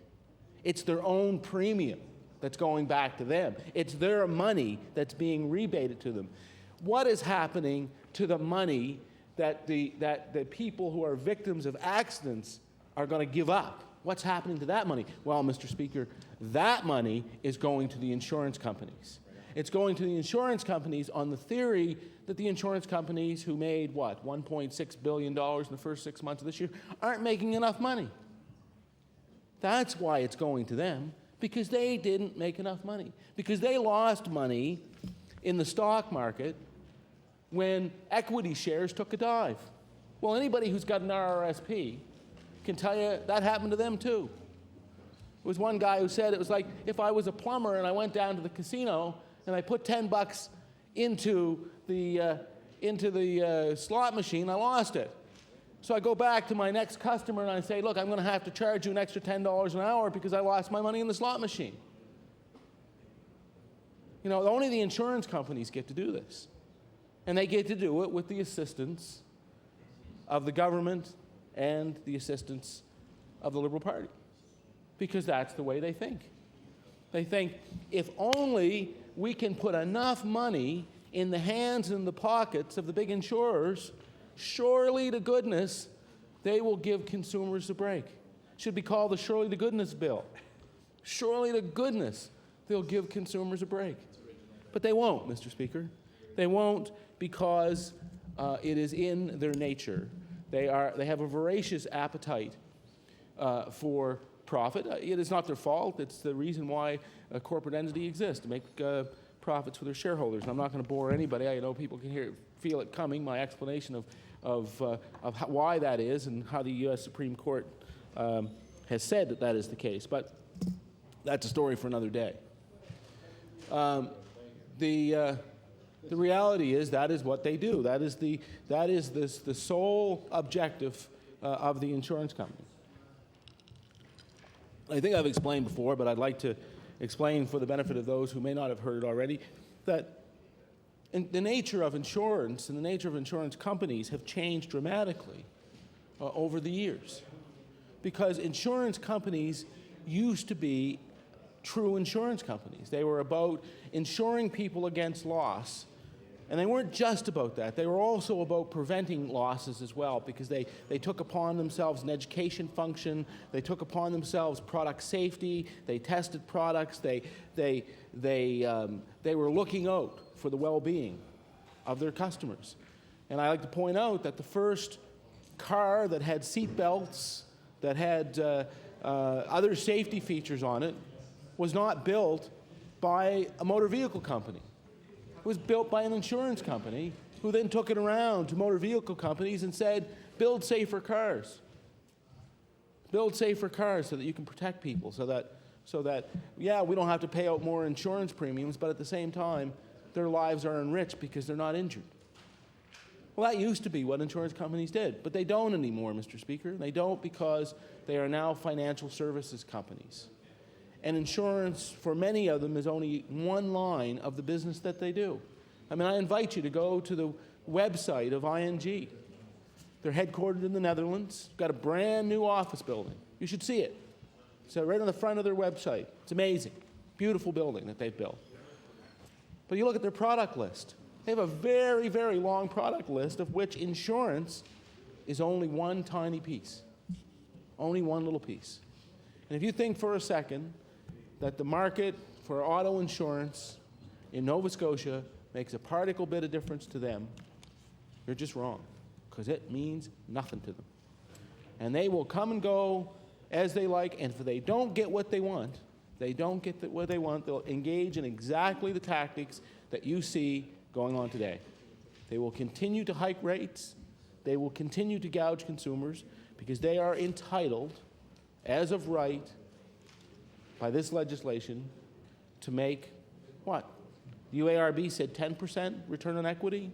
It's their own premium that's going back to them. It's their money that's being rebated to them. What is happening to the money that the people who are victims of accidents are going to give up? What's happening to that money? Well, Mr. Speaker, that money is going to the insurance companies. It's going to the insurance companies on the theory that the insurance companies who made, what, $1.6 billion in the first 6 months of this year aren't making enough money. That's why it's going to them, because they didn't make enough money. Because they lost money in the stock market when equity shares took a dive. Well, anybody who's got an RRSP can tell you that happened to them too. There was one guy who said it was like if I was a plumber and I went down to the casino and I put $10 into the slot machine, I lost it. So I go back to my next customer and I say, look, I'm going to have to charge you an extra $10 an hour because I lost my money in the slot machine. You know, only the insurance companies get to do this. And they get to do it with the assistance of the government and the assistance of the Liberal Party, because that's the way they think. They think if only we can put enough money in the hands and the pockets of the big insurers, surely to goodness, they will give consumers a break. It should be called the Surely to Goodness Bill. Surely to goodness, they'll give consumers a break. But they won't, Mr. Speaker. They won't, because it is in their nature. They have a voracious appetite for profit. It is not their fault. It's the reason why a corporate entity exists, to make profits for their shareholders. And I'm not going to bore anybody. I know people can feel it coming, my explanation of why that is and how the U.S. Supreme Court has said that that is the case. But that's a story for another day. The reality is that is what they do. That is the sole objective of the insurance company. I think I've explained before, but I'd like to explain for the benefit of those who may not have heard it already, that the nature of insurance and the nature of insurance companies have changed dramatically over the years. Because insurance companies used to be true insurance companies. They were about insuring people against loss. And they weren't just about that. They were also about preventing losses as well, because they took upon themselves an education function. They took upon themselves product safety. They tested products. They were looking out for the well-being of their customers. And I like to point out that the first car that had seat belts, that had other safety features on it, was not built by a motor vehicle company. It was built by an insurance company who then took it around to motor vehicle companies and said, build safer cars. Build safer cars so that you can protect people, so that, yeah, we don't have to pay out more insurance premiums, but at the same time, their lives are enriched because they're not injured. Well, that used to be what insurance companies did, but they don't anymore, Mr. Speaker. They don't because they are now financial services companies. And insurance, for many of them, is only one line of the business that they do. I mean, I invite you to go to the website of ING. They're headquartered in the Netherlands, got a brand new office building. You should see it. So right on the front of their website. It's amazing. Beautiful building that they've built. But you look at their product list. They have a very, very long product list of which insurance is only one tiny piece. Only one little piece. And if you think for a second that the market for auto insurance in Nova Scotia makes a particle bit of difference to them, you're just wrong, because it means nothing to them. And they will come and go as they like, and if they don't get what they want, they'll engage in exactly the tactics that you see going on today. They will continue to hike rates. They will continue to gouge consumers because they are entitled, as of right, by this legislation, to make what? The UARB said 10% return on equity.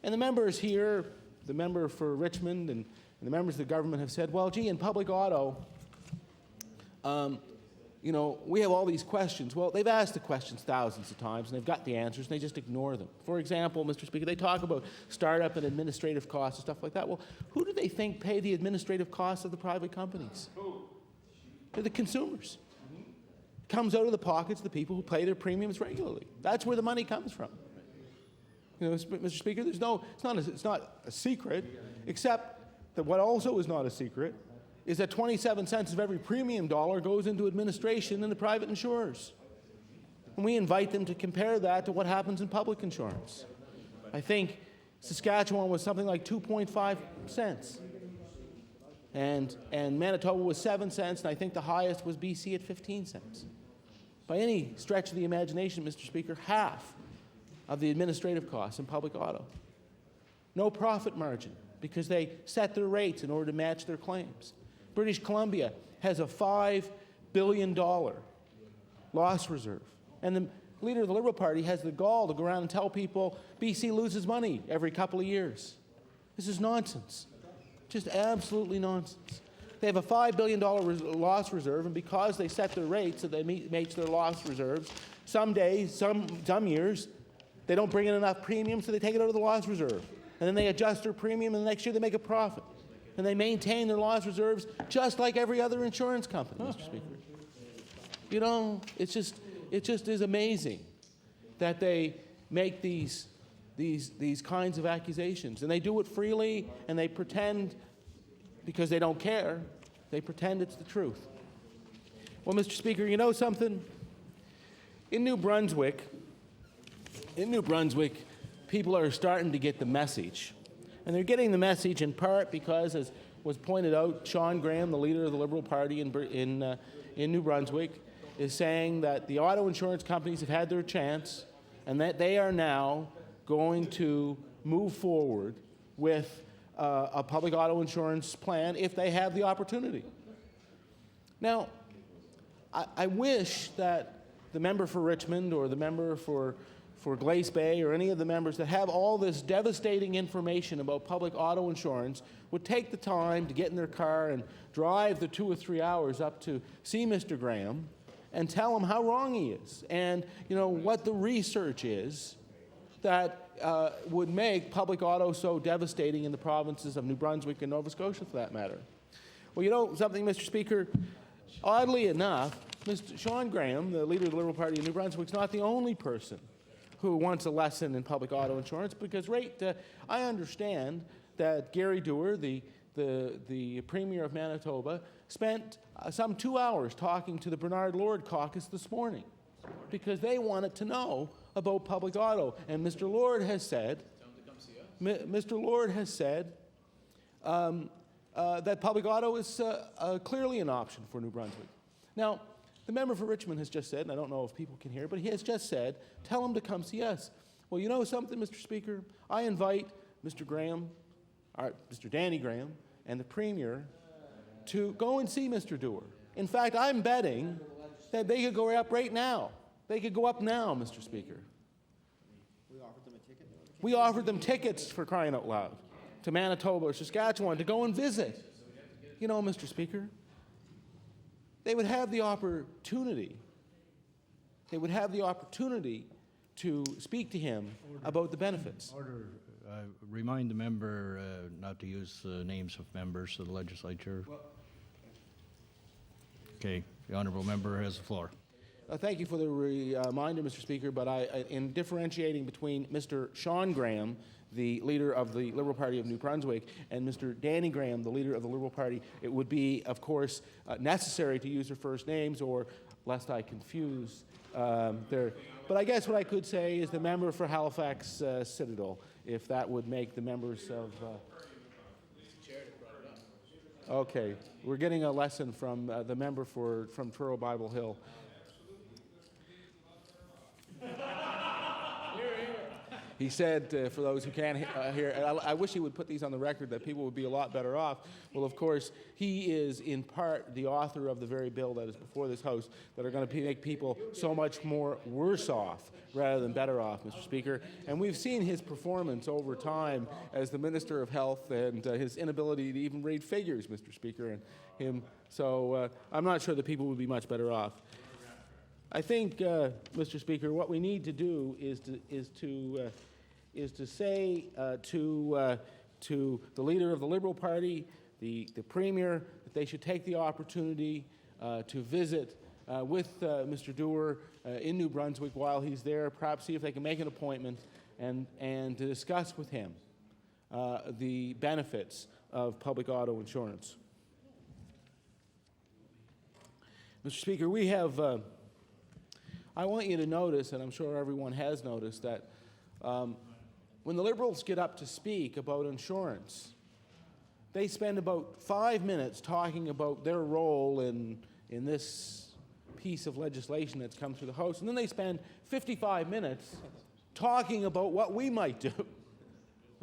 And the members here, the member for Richmond and the members of the government have said, well, gee, in public auto, you know, we have all these questions. Well, they've asked the questions thousands of times, and they've got the answers, and they just ignore them. For example, Mr. Speaker, they talk about startup and administrative costs and stuff like that. Well, who do they think pay the administrative costs of the private companies? They're the consumers. It comes out of the pockets of the people who pay their premiums regularly. That's where the money comes from. You know, Mr. Speaker, it's not a secret, except that what also is not a secret is that 27 cents of every premium dollar goes into administration in the private insurers. And we invite them to compare that to what happens in public insurance. I think Saskatchewan was something like 2.5 cents. And Manitoba was 7 cents, and I think the highest was BC at 15 cents. By any stretch of the imagination, Mr. Speaker, half of the administrative costs in public auto. No profit margin, because they set their rates in order to match their claims. British Columbia has a $5 billion loss reserve. And the leader of the Liberal Party has the gall to go around and tell people BC loses money every couple of years. This is nonsense. Just absolutely nonsense. They have a $5 billion loss reserve, and because they set their rates so they match their loss reserves, some days, some years, they don't bring in enough premium, so they take it out of the loss reserve. And then they adjust their premium, and the next year they make a profit. And they maintain their loss reserves just like every other insurance company, Mr. Speaker. You know, it just is amazing that they make these kinds of accusations. And they do it freely, and they pretend, because they don't care, they pretend it's the truth. Well, Mr. Speaker, you know something? In New Brunswick, people are starting to get the message. And they're getting the message in part because, as was pointed out, Sean Graham, the leader of the Liberal Party in New Brunswick, is saying that the auto insurance companies have had their chance and that they are now going to move forward with a public auto insurance plan if they have the opportunity. Now, I wish that the member for Richmond or the member for Glace Bay or any of the members that have all this devastating information about public auto insurance would take the time to get in their car and drive the 2 or 3 hours up to see Mr. Graham and tell him how wrong he is and, you know, what the research is that would make public auto so devastating in the provinces of New Brunswick and Nova Scotia, for that matter. Well, you know something, Mr. Speaker? Oddly enough, Mr. Sean Graham, the leader of the Liberal Party in New Brunswick, is not the only person who wants a lesson in public auto insurance, because I understand that Gary Dewar, the Premier of Manitoba, spent some 2 hours talking to the Bernard Lord caucus this morning because they wanted to know about public auto. And Mr. Lord has said, that public auto is clearly an option for New Brunswick. Now, the member for Richmond has just said, and I don't know if people can hear, but he has just said, tell him to come see us. Well, you know something, Mr. Speaker? I invite Mr. Graham, Mr. Danny Graham, and the Premier to go and see Mr. Dewar. In fact, I'm betting that they could go up right now. They could go up now, Mr. Speaker. We offered them a ticket. We offered them tickets, for crying out loud, to Manitoba or Saskatchewan to go and visit. You know, Mr. Speaker, they would have the opportunity. They would have the opportunity to speak to him about the benefits. Order. Remind the member not to use names of members of the legislature. Well, Okay, the honourable member has the floor. Thank you for the reminder, Mr. Speaker, but in differentiating between Mr. Sean Graham, the leader of the Liberal Party of New Brunswick, and Mr. Danny Graham, the leader of the Liberal Party, it would be, of course, necessary to use their first names, or lest I confuse their... But I guess what I could say is the member for Halifax Citadel, if that would make the members of... Okay, we're getting a lesson from the member from Truro Bible Hill. He said, for those who can't hear, and I wish he would put these on the record, that people would be a lot better off. Well, of course, he is in part the author of the very bill that is before this House that are going to make people so much more worse off rather than better off, Mr. Speaker. And we've seen his performance over time as the Minister of Health and his inability to even read figures, Mr. Speaker, and him. So I'm not sure that people would be much better off. I think, Mr. Speaker, what we need to do is to say to the leader of the Liberal Party, the Premier, that they should take the opportunity to visit with Mr. Dewar in New Brunswick while he's there, perhaps see if they can make an appointment and to discuss with him the benefits of public auto insurance. Mr. Speaker, we have... I want you to notice, and I'm sure everyone has noticed, that when the Liberals get up to speak about insurance, they spend about 5 minutes talking about their role in this piece of legislation that's come through the House, and then they spend 55 minutes talking about what we might do.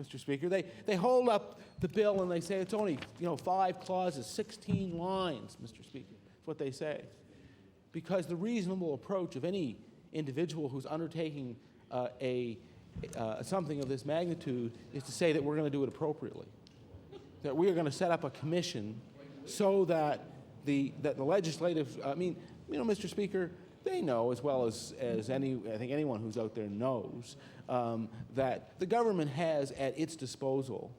Mr. Speaker, they hold up the bill and they say it's only 5 clauses, 16 lines, Mr. Speaker. That's what they say. Because the reasonable approach of any individual who's undertaking something of this magnitude is to say that we're going to do it appropriately. That we are going to set up a commission so that the legislative, Mr. Speaker, they know as well as I think anyone who's out there knows that the government has at its disposal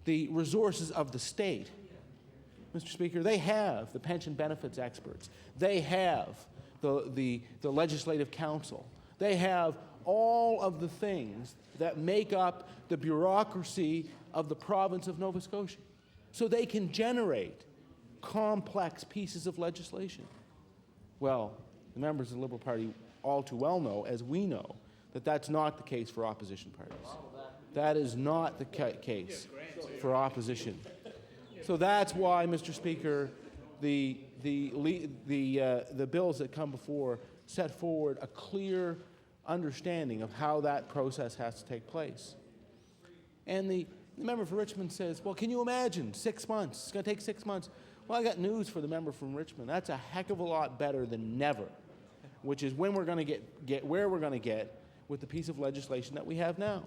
the resources of the state. Mr. Speaker, they have the pension benefits experts. They have the legislative council. They have all of the things that make up the bureaucracy of the province of Nova Scotia. So they can generate complex pieces of legislation. Well, the members of the Liberal Party all too well know, as we know, that that's not the case for opposition parties. That is not the case for opposition. So that's why, Mr. Speaker, the bills that come before set forward a clear understanding of how that process has to take place. And the member for Richmond says, well, can you imagine 6 months? It's going to take 6 months. Well, I got news for the member from Richmond. That's a heck of a lot better than never, which is when we're going to get where we're going to get with the piece of legislation that we have now.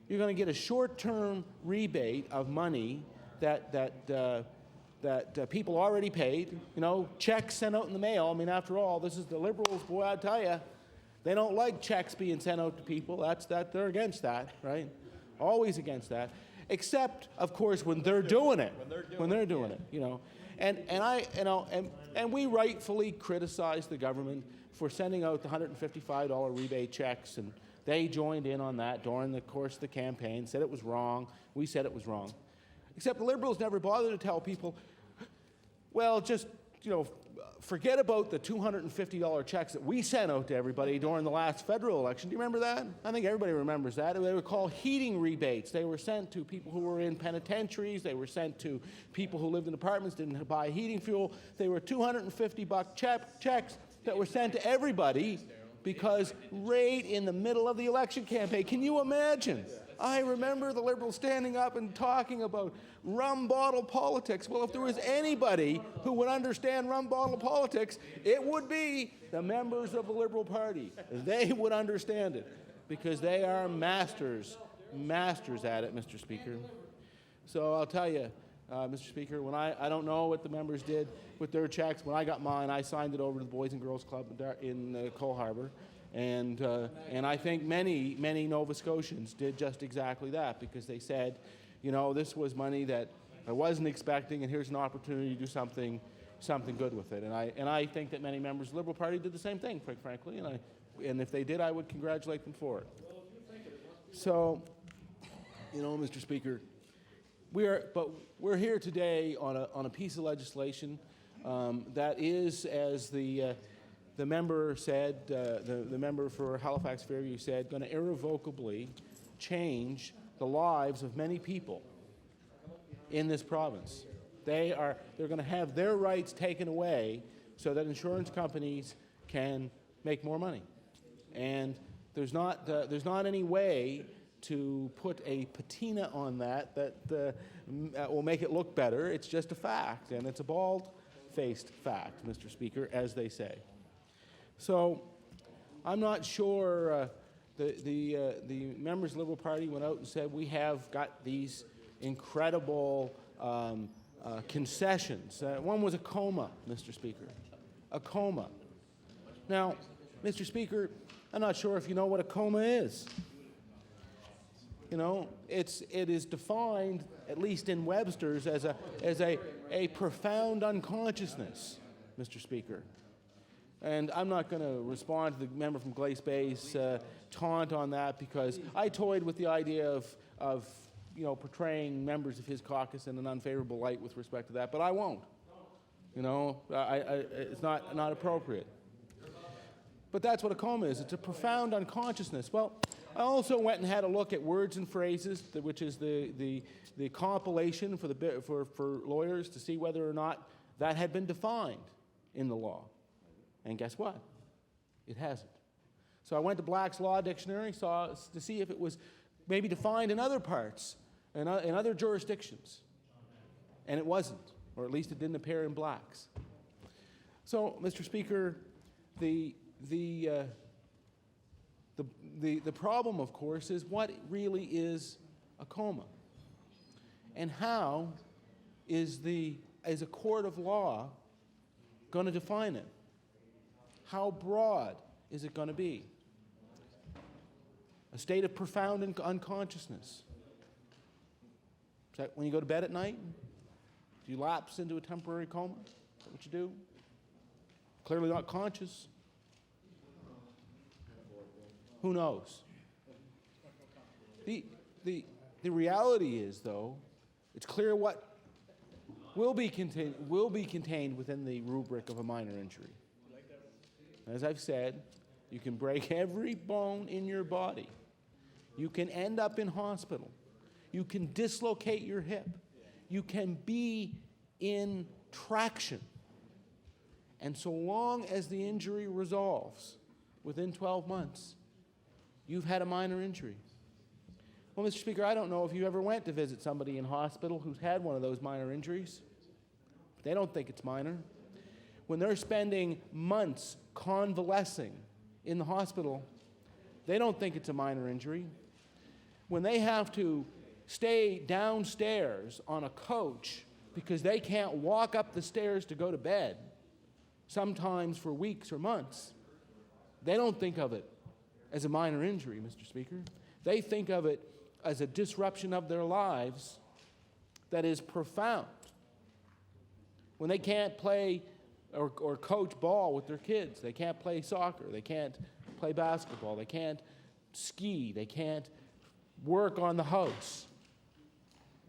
You're going to get a short-term rebate of money that people already paid, checks sent out in the mail. I mean, after all, this is the Liberals, boy, I tell you, they don't like checks being sent out to people. They're against that, right? Always against that, except, of course, when they're doing it. When they're doing it, And we rightfully criticize the government for sending out the $155 rebate checks, and they joined in on that during the course of the campaign, said it was wrong. We said it was wrong. Except the Liberals never bothered to tell people, well, just, forget about the $250 checks that we sent out to everybody during the last federal election. Do you remember that? I think everybody remembers that. They were called heating rebates. They were sent to people who were in penitentiaries. They were sent to people who lived in apartments, didn't buy heating fuel. They were $250 checks that were sent to everybody because right in the middle of the election campaign. Can you imagine? I remember the Liberals standing up and talking about rum bottle politics. Well, if there was anybody who would understand rum bottle politics, it would be the members of the Liberal Party. They would understand it because they are masters at it, Mr. Speaker. So I'll tell you, Mr. Speaker, when I don't know what the members did with their checks. When I got mine, I signed it over to the Boys and Girls Club in Cole Harbour. And I think many Nova Scotians did just exactly that because they said, this was money that I wasn't expecting, and here's an opportunity to do something something good with it. And I think that many members of the Liberal Party did the same thing, quite frankly, and if they did, I would congratulate them for it. So, Mr. Speaker, we're here today on a piece of legislation that is, as the member said, the member for Halifax Fairview said, going to irrevocably change the lives of many people in this province. They're going to have their rights taken away so that insurance companies can make more money. And there's not any way to put a patina on that will make it look better. It's just a fact, and it's a bald-faced fact, Mr. Speaker, as they say. So I'm not sure the members of the Liberal Party went out and said, we have got these incredible concessions. One was a coma, Mr. Speaker, a coma. Now, Mr. Speaker, I'm not sure if you know what a coma is. It is defined, at least in Webster's, as a profound unconsciousness, Mr. Speaker. And I'm not going to respond to the member from Glace Bay's taunt on that, because I toyed with the idea of portraying members of his caucus in an unfavorable light with respect to that, but I won't. It's not appropriate. But that's what a coma is. It's a profound unconsciousness. Well, I also went and had a look at Words and Phrases, which is the compilation for lawyers to see whether or not that had been defined in the law. And guess what? It hasn't. So I went to Black's Law Dictionary to see if it was maybe defined in other parts, in other jurisdictions. And it wasn't, or at least it didn't appear in Black's. So, Mr. Speaker, the problem, of course, is what really is a coma, and how is a court of law going to define it? How broad is it going to be? A state of profound unconsciousness. Is that when you go to bed at night? Do you lapse into a temporary coma? Is that what you do? Clearly not conscious. Who knows? The reality is, though, it's clear what will be contained within the rubric of a minor injury. As I've said, you can break every bone in your body. You can end up in hospital. You can dislocate your hip. You can be in traction. And so long as the injury resolves within 12 months, you've had a minor injury. Well, Mr. Speaker, I don't know if you ever went to visit somebody in hospital who's had one of those minor injuries. They don't think it's minor. When they're spending months convalescing in the hospital, they don't think it's a minor injury. When they have to stay downstairs on a coach because they can't walk up the stairs to go to bed, sometimes for weeks or months, they don't think of it as a minor injury, Mr. Speaker. They think of it as a disruption of their lives that is profound. When they can't play or coach ball with their kids, they can't play soccer, they can't play basketball, they can't ski, they can't work on the house.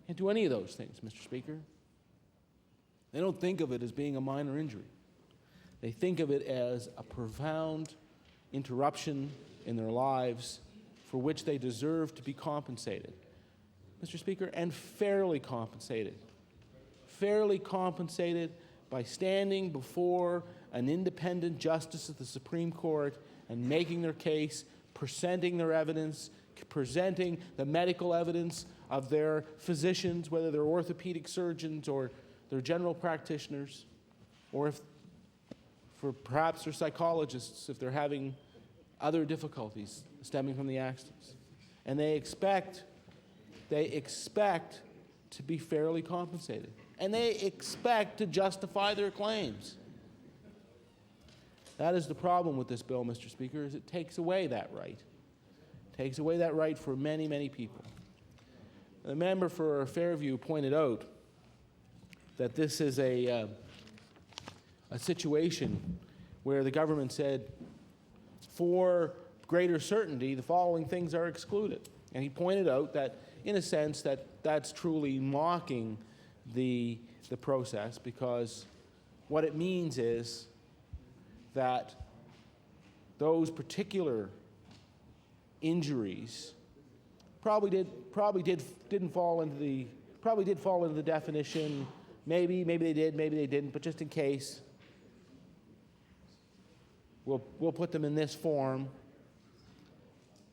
Can't do any of those things, Mr. Speaker. They don't think of it as being a minor injury. They think of it as a profound interruption in their lives for which they deserve to be compensated. Mr. Speaker, and fairly compensated. Fairly compensated by standing before an independent justice of the Supreme Court and making their case, presenting their evidence, presenting the medical evidence of their physicians, whether they're orthopedic surgeons or they're general practitioners, or perhaps they're psychologists if they're having other difficulties stemming from the accidents. And they expect to be fairly compensated. And they expect to justify their claims. That is the problem with this bill, Mr. Speaker, is it takes away that right. It takes away that right for many, many people. The member for Fairview pointed out that this is a a situation where the government said, for greater certainty, the following things are excluded. And he pointed out that, in a sense, that's truly mocking the process, because what it means is that those particular injuries probably did fall into the definition. Maybe they did, maybe they didn't, but just in case, we'll put them in this form.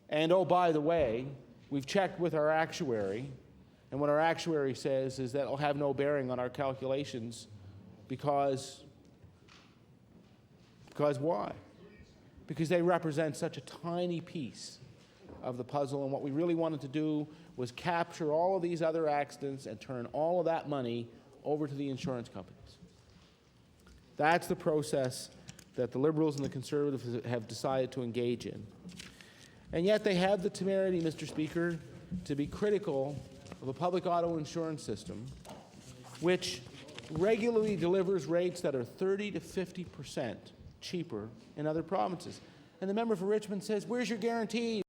And oh, by the way, we've checked with our actuary, and what our actuary says is that it'll have no bearing on our calculations, because why? Because they represent such a tiny piece of the puzzle, and what we really wanted to do was capture all of these other accidents and turn all of that money over to the insurance companies. That's the process that the Liberals and the Conservatives have decided to engage in. And yet they have the temerity, Mr. Speaker, to be critical of a public auto insurance system which regularly delivers rates that are 30 to 50% cheaper in other provinces. And the member for Richmond says, where's your guarantee?